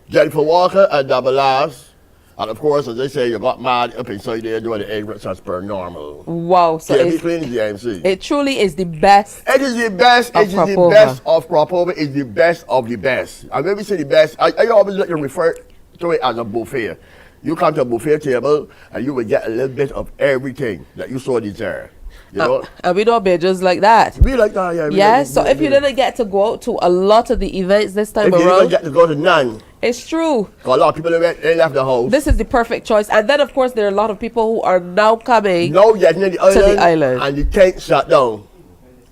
Jennifer Walker and Double Laughs, and of course, as they say, you got Mad up inside there doing the ignorance as per normal. Wow, so it's clean as the MC. It truly is the best. It is the best. It is the best of crop over. It's the best of the best. And when we say the best, I always like to refer to it as a buffet. You come to a buffet table and you will get a little bit of everything that you so desire. You know? And we don't be just like that. We like that, yeah. Yes, so if you didn't get to go to a lot of the events this time around. If you didn't get to go to none. It's true. A lot of people they left the house. This is the perfect choice. And then, of course, there are a lot of people who are now coming to the island. And the tent shut down.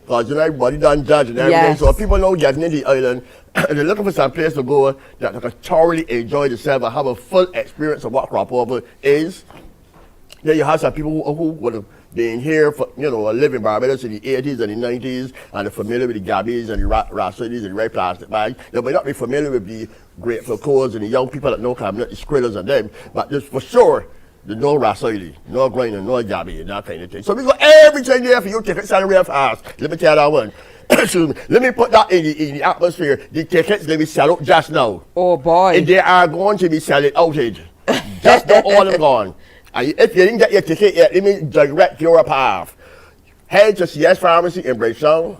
Because you know, everybody done judge and everything. Yes. So people now getting in the island. They're looking for some place to go that they can thoroughly enjoy themselves and have a full experience of what crop over is. Then you have some people who would have being here for, live in Barbados in the 80s and the 90s, and are familiar with the gabbies and the rhapsodies and the red plastic bags. They may not be familiar with the grateful cause and the young people that know cabinet, the squirrels and them, but just for sure, there's no rhapsody, no grind, no gabby, and that kind of thing. So we got everything there for you. Tickets are real fast. Let me tell that one. Excuse me. Let me put that in the atmosphere. The tickets, they will sell out just now. Oh boy. And they are going to be selling out. Just not all of them gone. And if you didn't get your ticket yet, let me direct your path. Head to CS Pharmacy in Bridgetown.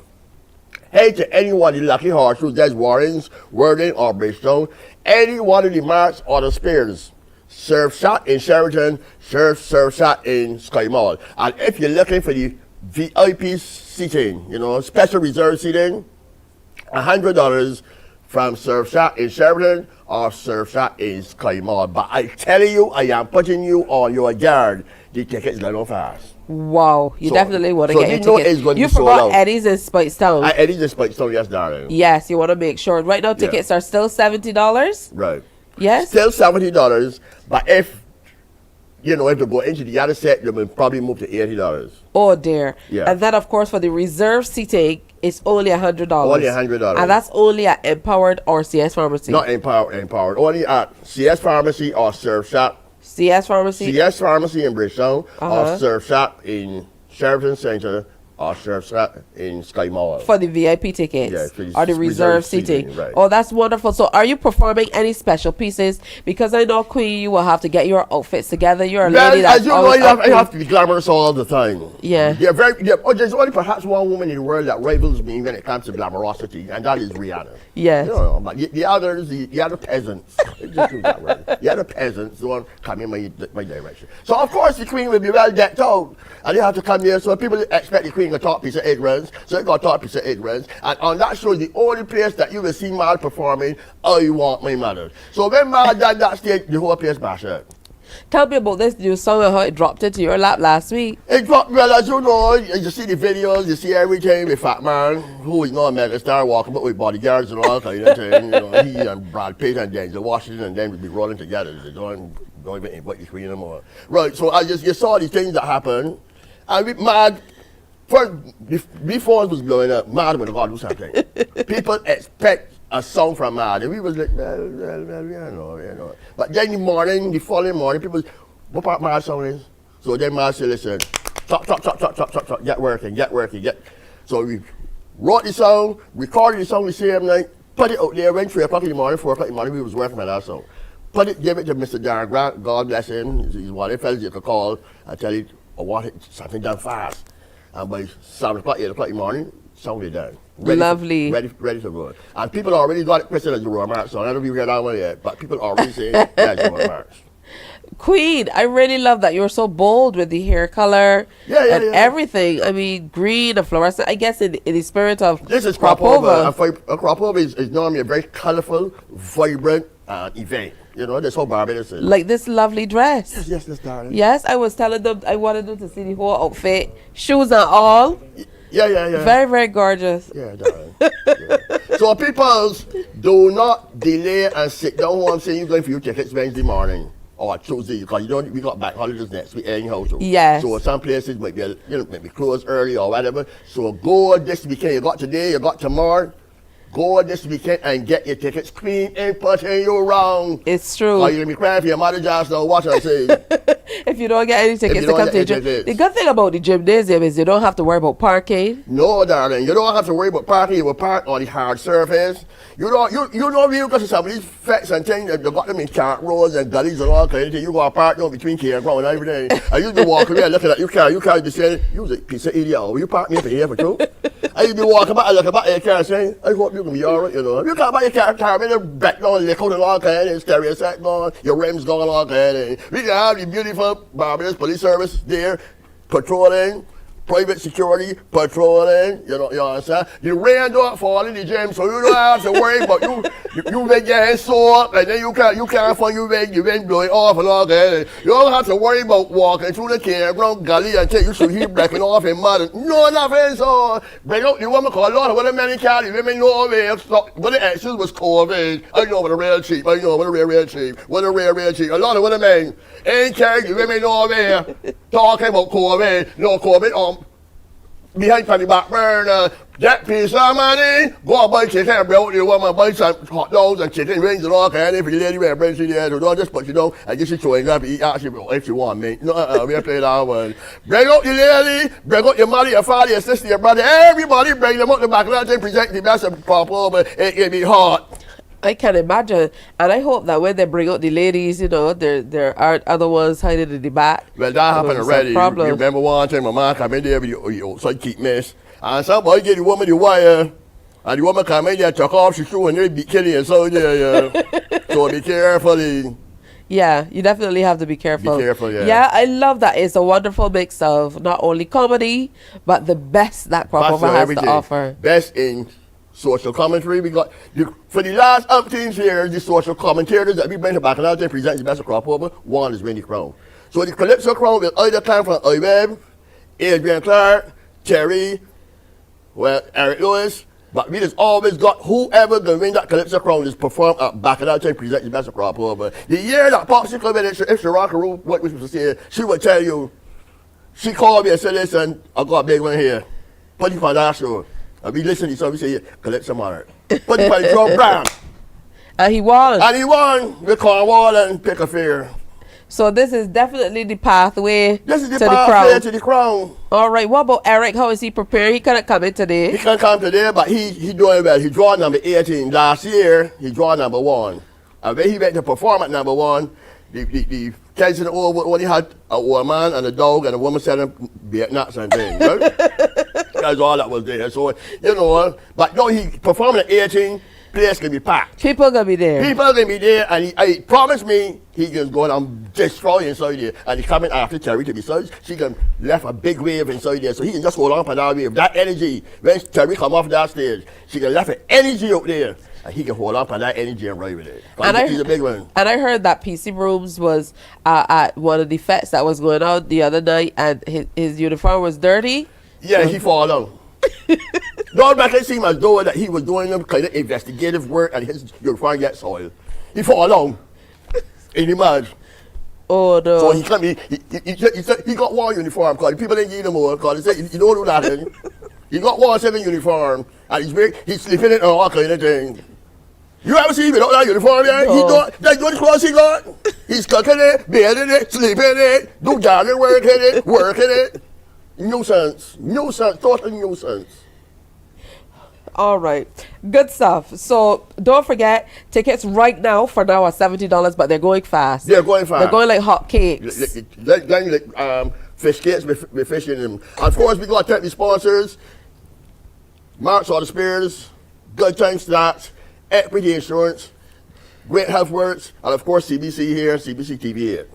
Head to any one of the Lucky Horseshoes, there's Warren's, Worthing, or Bridgetown. Any one of the Marks or the Spears. Surf Shot in Sheraton, Surf Shot in Sky Mall. And if you're looking for the VIP seating, special reserve seating, $100 from Surf Shot in Sheraton or Surf Shot in Sky Mall. But I tell you, I am putting you on your guard. The tickets go fast. Wow, you definitely want to get your tickets. You sold forgot out. Eddie's in Spikestown. Eddie's in Spikestown, yes, darling. Yes, you want to make sure. Right now, tickets are still $70. Right. Yes? Still $70, but if you go into the other set, they will probably move to $80. Oh dear. Yeah. And then, of course, for the reserve seating, it's only $100. Only $100. And that's only at Empowered or CS Pharmacy. Not Empowered. Only at CS Pharmacy or Surf Shop. CS Pharmacy? CS Pharmacy in Bridgetown or Surf Shop in Sheraton Center or Surf Shop in Sky Mall. For the VIP tickets or the reserve seating. Right. Oh, that's wonderful. So are you performing any special pieces? Because I know, Queen, you will have to get your outfits together. You're a lady that's as you know, always you have to be glamorous all the time. Yeah. There's only perhaps one woman in the world that rivals me when it comes to glamorosity, and that is Rihanna. Yes. But the others, the other peasants, just use that word. The other peasants don't come in my direction. So of course the Queen will be well decked out, and you have to come here. So people expect the Queen to talk piece of ignorance, so you got to talk piece of ignorance. And on that show, the only place that you will see Mal performing, I Want My Mother. So when Mal done that stage, the whole place bash out. Tell me about this new song and how it dropped into your lap last week. It dropped, well, as you know, you see the videos, you see everything with Fat Man, who is not a megastar, walking about with bodyguards and all kind of thing. He and Brad Pitt and Denzel Washington and then we'll be rolling together. They don't even invite the Queen anymore. Right, so you saw the things that happened, and we mad. Before it was blowing up, Mad would have got to do something. People expect a song from Mad, and we was like, well. But then the following morning, people, what part Mad song is? So then Mad said, listen, talk, get working. So we wrote the song, recorded the song the same night, put it out there, when 3 o'clock in the morning, 4 o'clock in the morning, we was working on that song. Give it to Mr. Darren Grant, God bless him. He's one of the fellas you could call and tell him, I want something done fast. And by 7 o'clock, 8 o'clock in the morning, song is done. Lovely. Ready to go. And people already got it christened as a romance song. I don't know if you heard that one yet, but people already say that's a romance. Queen, I really love that you're so bold with the hair color and everything. I mean, green and fluorescent. I guess in the spirit of this is crop over. A crop over is normally a very colorful, vibrant event. That's how Barbados is. Like this lovely dress. Yes, darling. Yes, I was telling them I wanted them to see the whole outfit, shoes and all. Yeah. Very, very gorgeous. Yeah, darling. So people, do not delay and sit down home saying you're going for your tickets Wednesday morning or Tuesday, because we got back holidays next week anyhow too. Yes. So some places might be closed early or whatever. So go this weekend. You got today, you got tomorrow. Go this weekend and get your tickets. Queen ain't putting you wrong. It's true. Or you're going to be crying for your mother just now. What I say. If you don't get any tickets to come to gym. The good thing about the gymnasium is you don't have to worry about parking. No, darling. You don't have to worry about parking. You will park on the hard surface. You don't go to some of these fets and things. They got them in cart roads and gullies and all kinds of things. You go to park between campground and everything. I used to be walking around looking at you can't be saying, you was a piece of idiot. Will you park me up in here for two? I used to be walking back and looking back at your car saying, I hope you're going to be all right, You can't buy your car with your back on, lick out and all kind of stereo set going, your rims going all kind of. We can have the beautiful Barbados Police Service there, patrolling, private security patrolling, you understand? The rain don't fall in the gym, so you don't have to worry about you been getting sore, and then you can't find you been blowing off and all that. You don't have to worry about walking through the campground gully until you should hear breaking off in mud. No, nothing, so bring out the woman called Lord, what a many carry, women know but the actions was COVID. I know what a real cheap, what a real cheap, what a real cheap. A lot of what a man ain't carry, the women know talking about COVID, no COVID behind the back burner. That piece of money, go and buy chicken, bro. You want to buy some hot dogs and chicken wings and all kind of. If you lady wear bread, so don't just put you down and just showing up eat actually if you want, mate. No, we play that one. Bring out your lady, bring out your mother, your father, your sister, your brother, everybody bring them out the back of that and present the best of proper, but it can be hot. I can imagine, and I hope that when they bring out the ladies, there aren't other ones hiding in the back. Well, that happened already. You remember one time my man come in there with you so keep mess. And somebody get the woman the wire, and the woman come in there, took off she shoe and they be killing and so there. So be careful. Yeah, you definitely have to be careful. Be careful, yeah. Yeah, I love that. It's a wonderful mix of not only comedy, but the best that Crossover has to offer. Best in social commentary. We got for the last 18 years, the social commentators that we bring to back and out there present the best of Crossover. One is Winnie Crown. So the Calypso Crown will either come from Iweb, Adrian Clark, Terry, Eric Lewis, but we just always got whoever the win that Calypso Crown is perform at back and out there present the best of Crossover. The year that Popsicle went if she rock a room, what we supposed to say, she would tell you, she called me and said, listen, I got a big one here. Put you for that show. And we listen to so we say, Calypso Monarch. Put you for the Joe Brown. And he won. And he won with Cornwall and Pick a Fair. So this is definitely the pathway to the crown. To the crown. All right. What about Eric? How is he prepared? He couldn't come in today. He can't come today, but he doing well. He draw number 18. Last year, he draw number 1. And when he went to perform at number 1, the kids in the old when he had a old man and a dog and a woman selling beer nuts and things, right? That's all that was there. So, but no, he performed at 18. Place can be packed. People gonna be there. People gonna be there, and he promised me he can go and destroy inside there. And he's coming after Terry to be so she can left a big wave inside there, so he can just hold on for that wave. That energy, when Terry come off that stage, she can left an energy out there, and he can hold on for that energy and ride with it. And he's a big one. And I heard that PC Brooms was at one of the fests that was going on the other night, and his uniform was dirty. Yeah, he fall down. Don't make it seem as though that he was doing some kind of investigative work and his uniform get soiled. He fall down in the mud. Oh no! So he come he got one uniform because people didn't give him more because they said you don't do that. He got 1 uniform and he's sleeping in and all kind of thing. You ever see him without that uniform? Yeah? No. That's what clothes he got. He's cooking it, bathing it, sleeping in it, do garden work in it, working it. Nuisance, total nuisance. All right, good stuff. So don't forget, tickets right now for now are $70, but they're going fast. They're going fast. They're going like hot cakes. Like fish cakes with fish in them. And of course, we got to thank the sponsors. Marks Auto Spares, Good Time Stocks, Equity Insurance, Great Health Works, and of course CBC here, CBC TV here.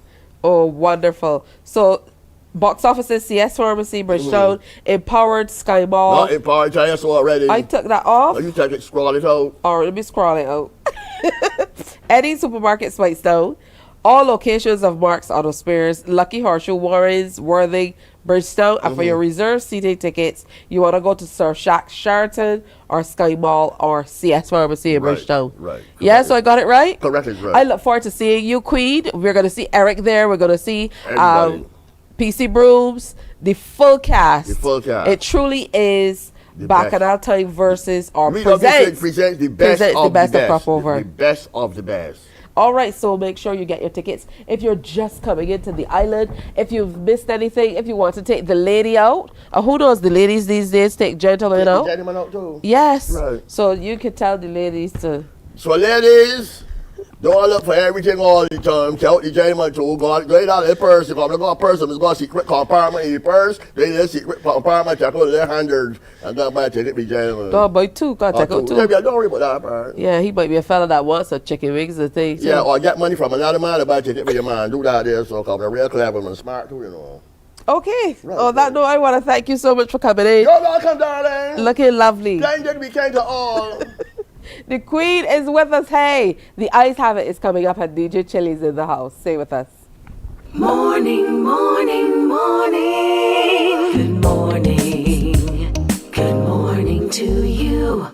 Oh, wonderful. So box offices, CS Pharmacy, Bridgetown, Empowered, Sky Mall. Not Empowered, I saw already. I took that off. Oh, you take it, scroll it out. All right, let me scroll it out. Eddie Supermarket, Whitestone. All locations of Mark's Auto Spares, Lucky Horseshoe, Warrens, Worthing, Bridgetown. And for your reserved seating tickets, you want to go to Surf Shack, Sheraton, or Sky Mall, or CS Pharmacy in Bridgetown. Right. Yeah, so I got it right? Correct, it's right. I look forward to seeing you, Queen. We're going to see Eric there. We're going to see PC Brooms, the full cast. The full cast. It truly is Bacchanal Time versus or presents the best of Crossover. The best of the best. All right, so make sure you get your tickets. If you're just coming into the island, if you've missed anything, if you want to take the lady out, who knows, the ladies these days take gentlemen out. Gentlemen out too. Yes. Right. So you can tell the ladies to. So ladies, don't look for everything all the time. Tell the gentleman to go out of the purse. If I'm going to person who's got a secret compartment in the purse, they need a secret compartment, check out their hundreds, and go buy a ticket for the gentleman. Don't buy two, got to check out two. Maybe I don't worry about that part. Yeah, he might be a fella that wants a chicken wings and things. Yeah, or get money from another man to buy a ticket for your man. Do that there, so come. They're real clever and smart too, Okay. On that note, I want to thank you so much for coming in. You're welcome, darling. Looking lovely. Splendid weekend to all. The Queen is with us. Hey, the Ice Have It is coming up and DJ Chili's in the house. Stay with us. Morning, morning, morning. Good morning. Good morning to you.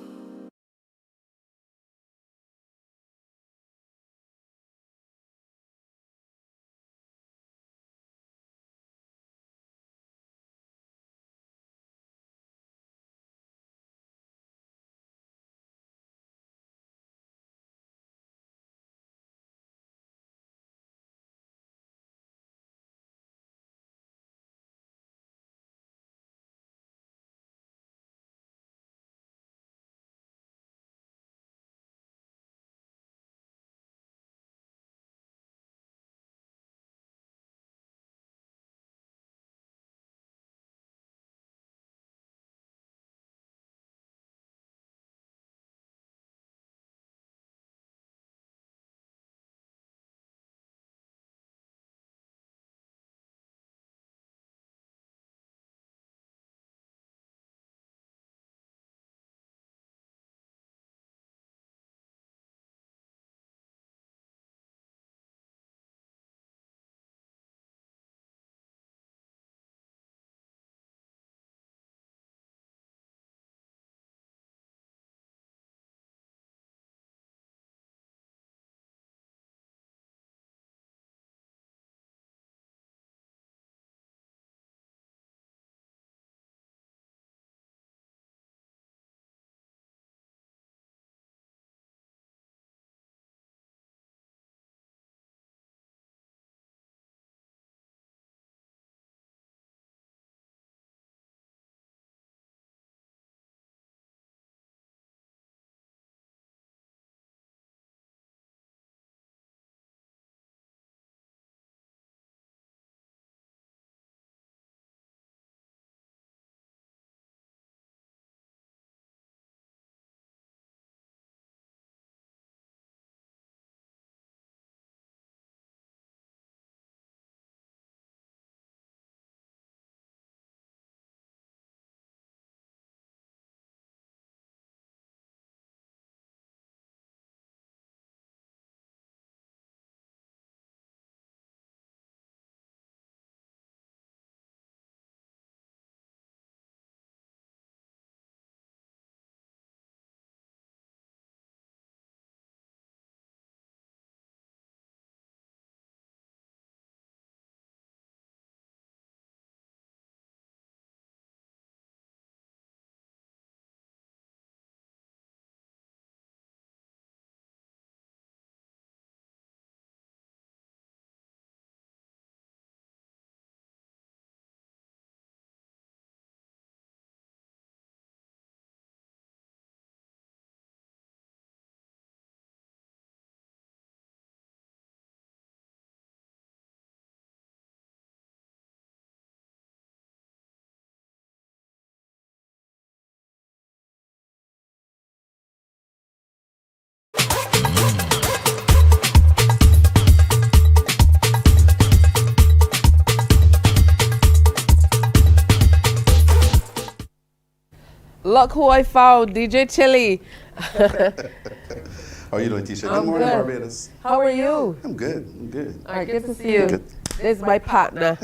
Look who I found, DJ Chili. How are you doing, Tisha? I'm Good morning, good. Barbados. How are you? I'm good. I'm good. All right, good to see you. Good. This is my partner.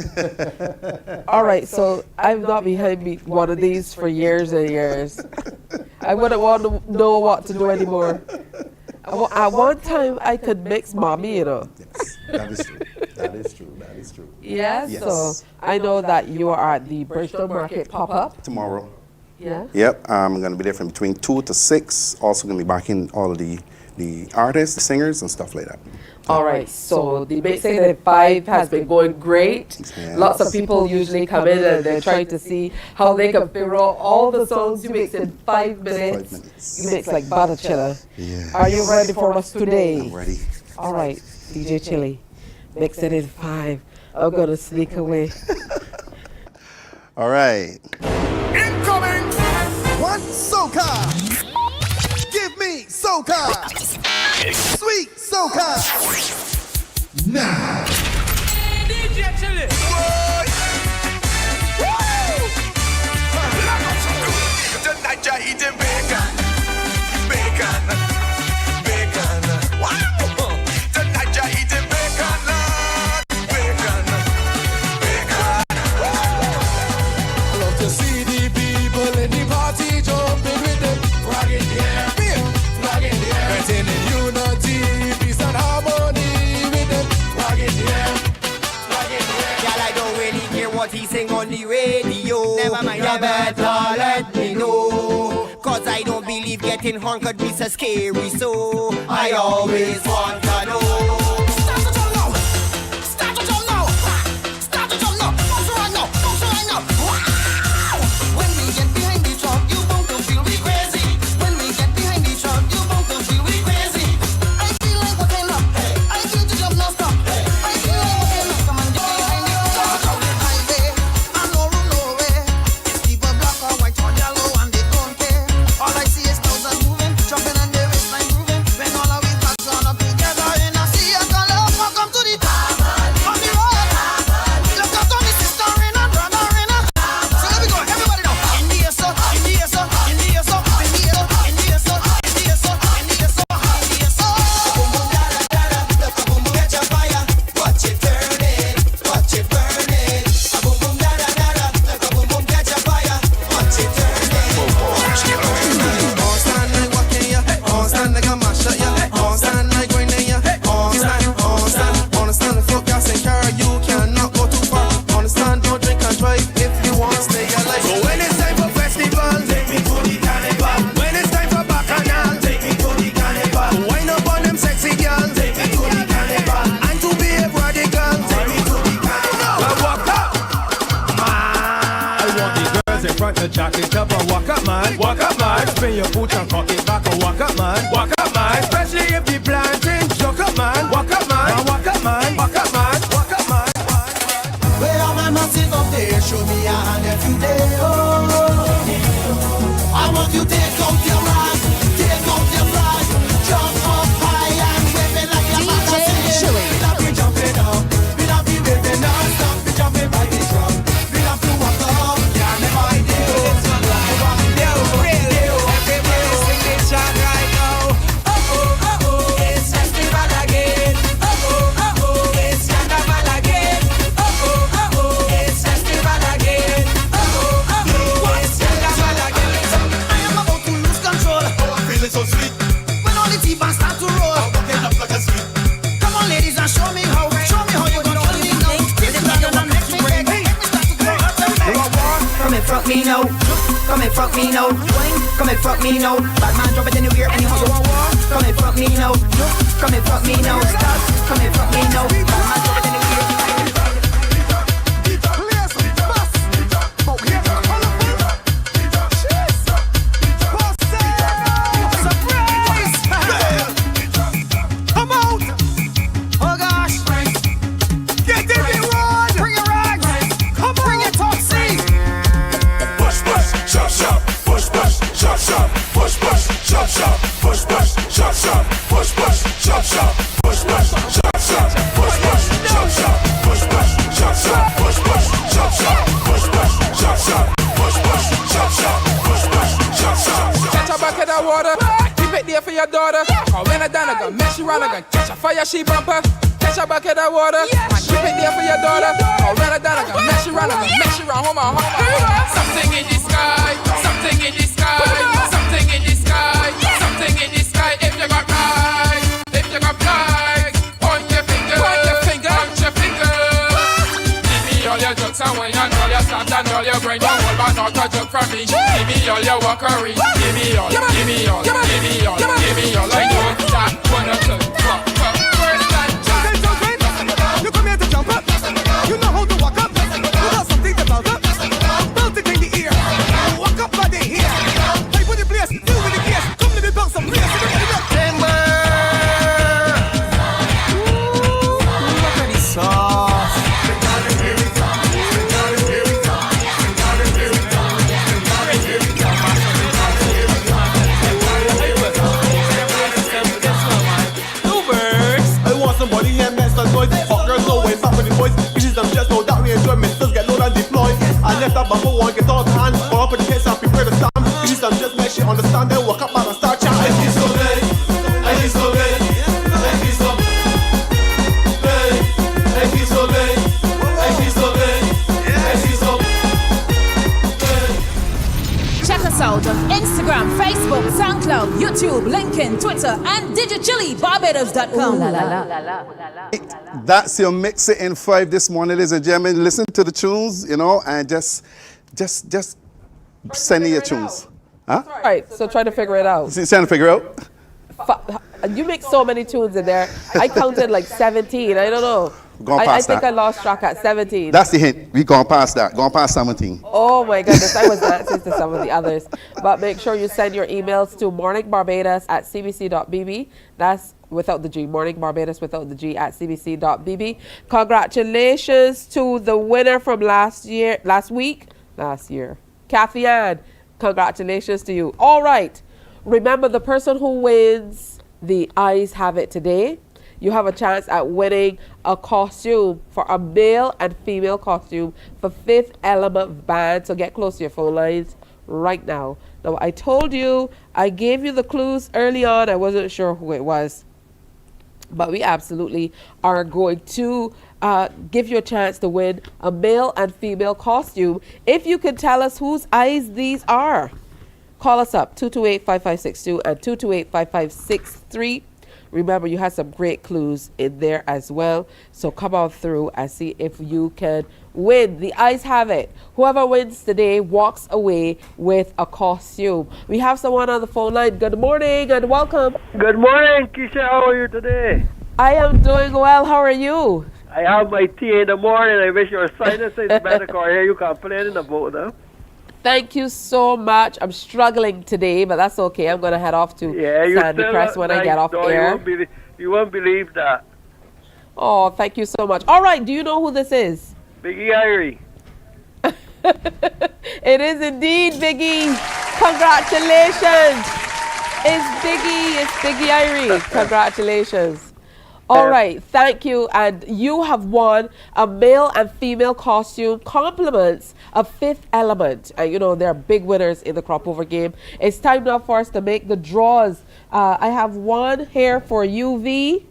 All right, so I've not behind me one of these for years and years. I wouldn't want to know what to do anymore. At one time, I could mix mommy, you know. Yes, that is true. That is true. That is true. Yes, Yes. so I know that you are at the Bridgetown Market pop-up. Tomorrow. Yeah. Yep, I'm going to be there from between 2 to 6. Also going to be backing all of the artists, the singers, and stuff like that. All right, so the Mix It at 5 has been going great. Yes. Lots of people usually come in and they're trying to see how they can figure out all the songs you mix in 5 minutes. 5 minutes. You mix like butter chiller. Yes. Are you ready for us today? I'm ready. All right, DJ Chili, Mix It in 5. I'm going to sneak away. All right. Incoming! One soca! Give me soca! Sweet soca! Now! DJ Chili! what he sing on the radio. Never mind, you better let me know. Cause I don't believe getting horn could be so scary. So I always want to know. Jack it up and walk up, man. Walk up, man. Spin your foot and cock it back and walk up, man. Walk up, man. Especially if the planting. Joke up, man. Walk up, man. Walk up, man. Walk up, man. Walk up, man. Where are my masses up there? Show me a hand every day. Oh, I want you to take out your rag, take out your flag, jump up high and wave it like a DJ Chili. We love you jumping up, we love you waving non-stop, we jumping by the drum. We love to walk up, yeah, never mind. So sweet. When all the T-Bans start to roll, I'm walking up like a sweet. Come on, ladies, and show me how you gonna kill me now. This is not gonna make me break. Come and fuck me now. Come and fuck me now. Come and fuck me now. Bad man drop it anywhere, anyhow you want war. Come and fuck me now. Come and fuck me now. Stop. Come and fuck me now. Bad man drop it anywhere. For your daughter, or when I done, I gon' mess you around, I gon' catch a fire, she bumper. Catch a bucket of water, keep it there for your daughter, or when I done, I gon' mess you around, I gon' mess you around, home. Something in the sky, something in the sky, something in the sky, something in the sky. If you got right, if you got right, point your finger, point your finger, point your finger. Give me all your jokes and when you all your stamps and all your brain, don't hold back, not a joke from me. Give me all your walkery, give me all, give me all, give me all. Give me all I know that one of them. First time, you come here to jump up. You know how to walk up. You got something to belt up. Belt it in the ear. Walk up by the ear. Play with the place, deal with the case. Come to the box some place. Timber. Look at the sauce. YouTube, LinkedIn, Twitter, and DigiChiliBarbados.com. That's your mix it in 5 this morning, ladies and gentlemen. Listen to the tunes, you know, and just send me your tunes. Huh? All right, so try to figure it out. Trying to figure out? You mix so many tunes in there. I counted like 17. I don't know. I think I lost track at 17. That's the hint. We gone past that. Gone past 17. Oh my goodness, I was dancing to some of the others. But make sure you send your emails to morningbarbados@cbc.bb. That's without the G. Morning Barbados without the G at cbc.bb. Congratulations to the winner from last year. Kathy Ann, congratulations to you. All right. Remember, the person who wins the Eyes Have It today, you have a chance at winning a costume for a male and female costume for Fifth Element Band. So get close to your phone lines right now. Now, I told you, I gave you the clues early on. I wasn't sure who it was. But we absolutely are going to give you a chance to win a male and female costume if you can tell us whose eyes these are. Call us up, 228-5562 and 228-5563. Remember, you have some great clues in there as well. So come on through and see if you can win. The Eyes Have It. Whoever wins today walks away with a costume. We have someone on the phone line. Good morning and welcome. Good morning, Keisha. How are you today? I am doing well. How are you? I have my tea in the morning. I wish your sinus is better. I hear you complaining about them. Thank you so much. I'm struggling today, but that's okay. I'm going to head off to Sandy Crest when I get off air. You won't believe that. Oh, thank you so much. All right, do you know who this is? Biggie Irie. It is indeed Biggie. Congratulations. It's Biggie Irie. Congratulations. All right, thank you. And you have won a male and female costume, compliments of Fifth Element. You know, they're big winners in the crop over game. It's time now for us to make the draws. I have one here for UV.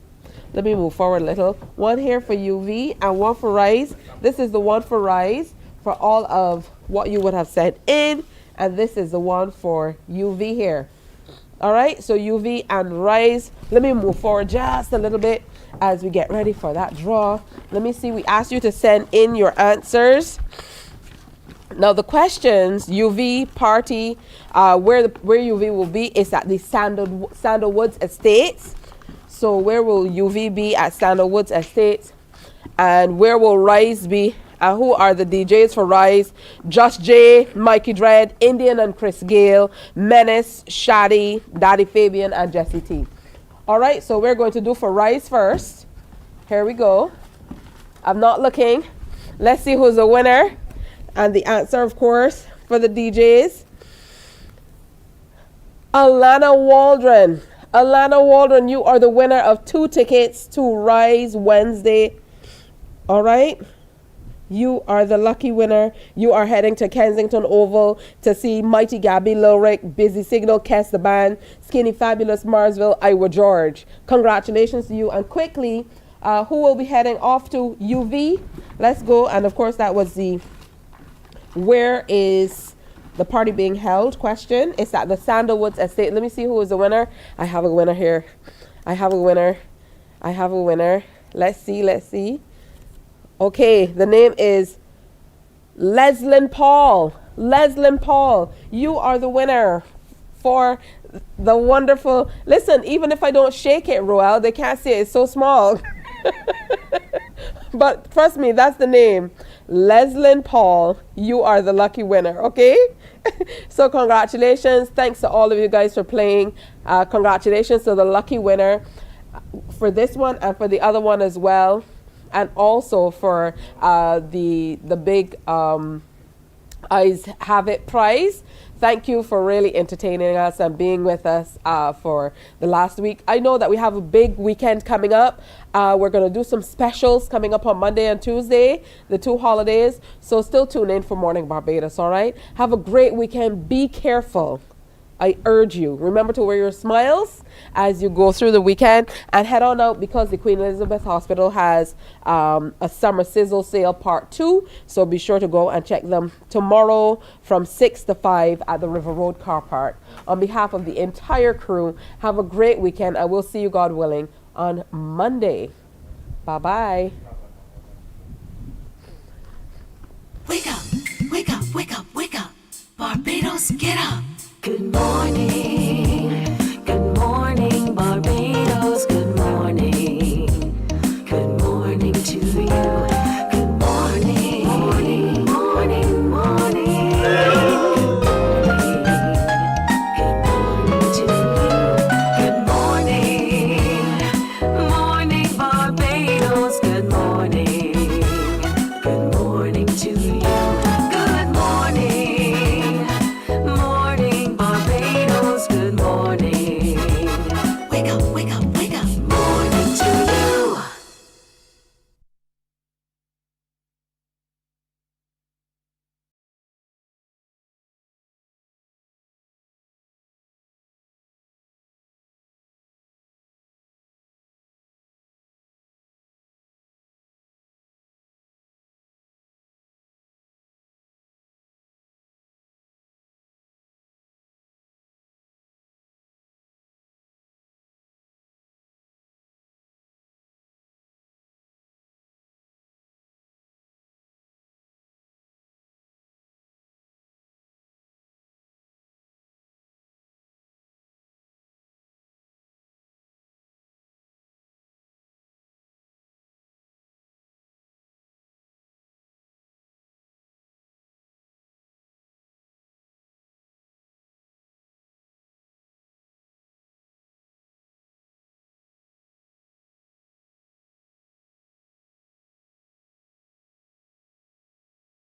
Let me move forward a little. One here for UV and one for Rise. This is the one for Rise for all of what you would have sent in. And this is the one for UV here. All right, so UV and Rise. Let me move forward just a little bit as we get ready for that draw. Let me see. We asked you to send in your answers. Now the questions, UV party, where UV will be is at the Sandalwoods Estates. So where will UV be at Sandalwoods Estates? And where will Rise be? Who are the DJs for Rise? Josh J, Mikey Dread, Indian and Chris Gale, Menace, Shadi, Daddy Fabian, and Jesse T. All right, so we're going to do for Rise first. Here we go. I'm not looking. Let's see who's the winner. And the answer, of course, for the DJs. Alana Waldron. Alana Waldron, you are the winner of 2 tickets to Rise Wednesday. All right. You are the lucky winner. You are heading to Kensington Oval to see Mighty Gabby Lilrick, Busy Signal, Kess the Band, Skinny Fabulous, Marsville, Iowa George. Congratulations to you. And quickly, who will be heading off to UV? Let's go. And of course, that was the where is the party being held question. It's at the Sandalwoods Estate. Let me see who is the winner. I have a winner here. I have a winner. Let's see. Okay, the name is Leslyn Paul. Leslyn Paul, you are the winner for the wonderful... Listen, even if I don't shake it, Roel, they can't see it. It's so small. But trust me, that's the name. Leslyn Paul, you are the lucky winner, okay? So congratulations. Thanks to all of you guys for playing. Congratulations to the lucky winner for this one and for the other one as well. And also for the big Eyes Have It prize. Thank you for really entertaining us and being with us for the last week. I know that we have a big weekend coming up. We're going to do some specials coming up on Monday and Tuesday, the 2 holidays. So still tune in for Morning Barbados, all right? Have a great weekend. Be careful. I urge you, remember to wear your smiles as you go through the weekend and head on out because the Queen Elizabeth Hospital has a summer sizzle sale part 2. So be sure to go and check them tomorrow from 6 to 5 at the River Road car park. On behalf of the entire crew, have a great weekend. I will see you, God willing, on Monday. Bye-bye. Wake up, wake up, wake up, wake up. Barbados, get up. Good morning.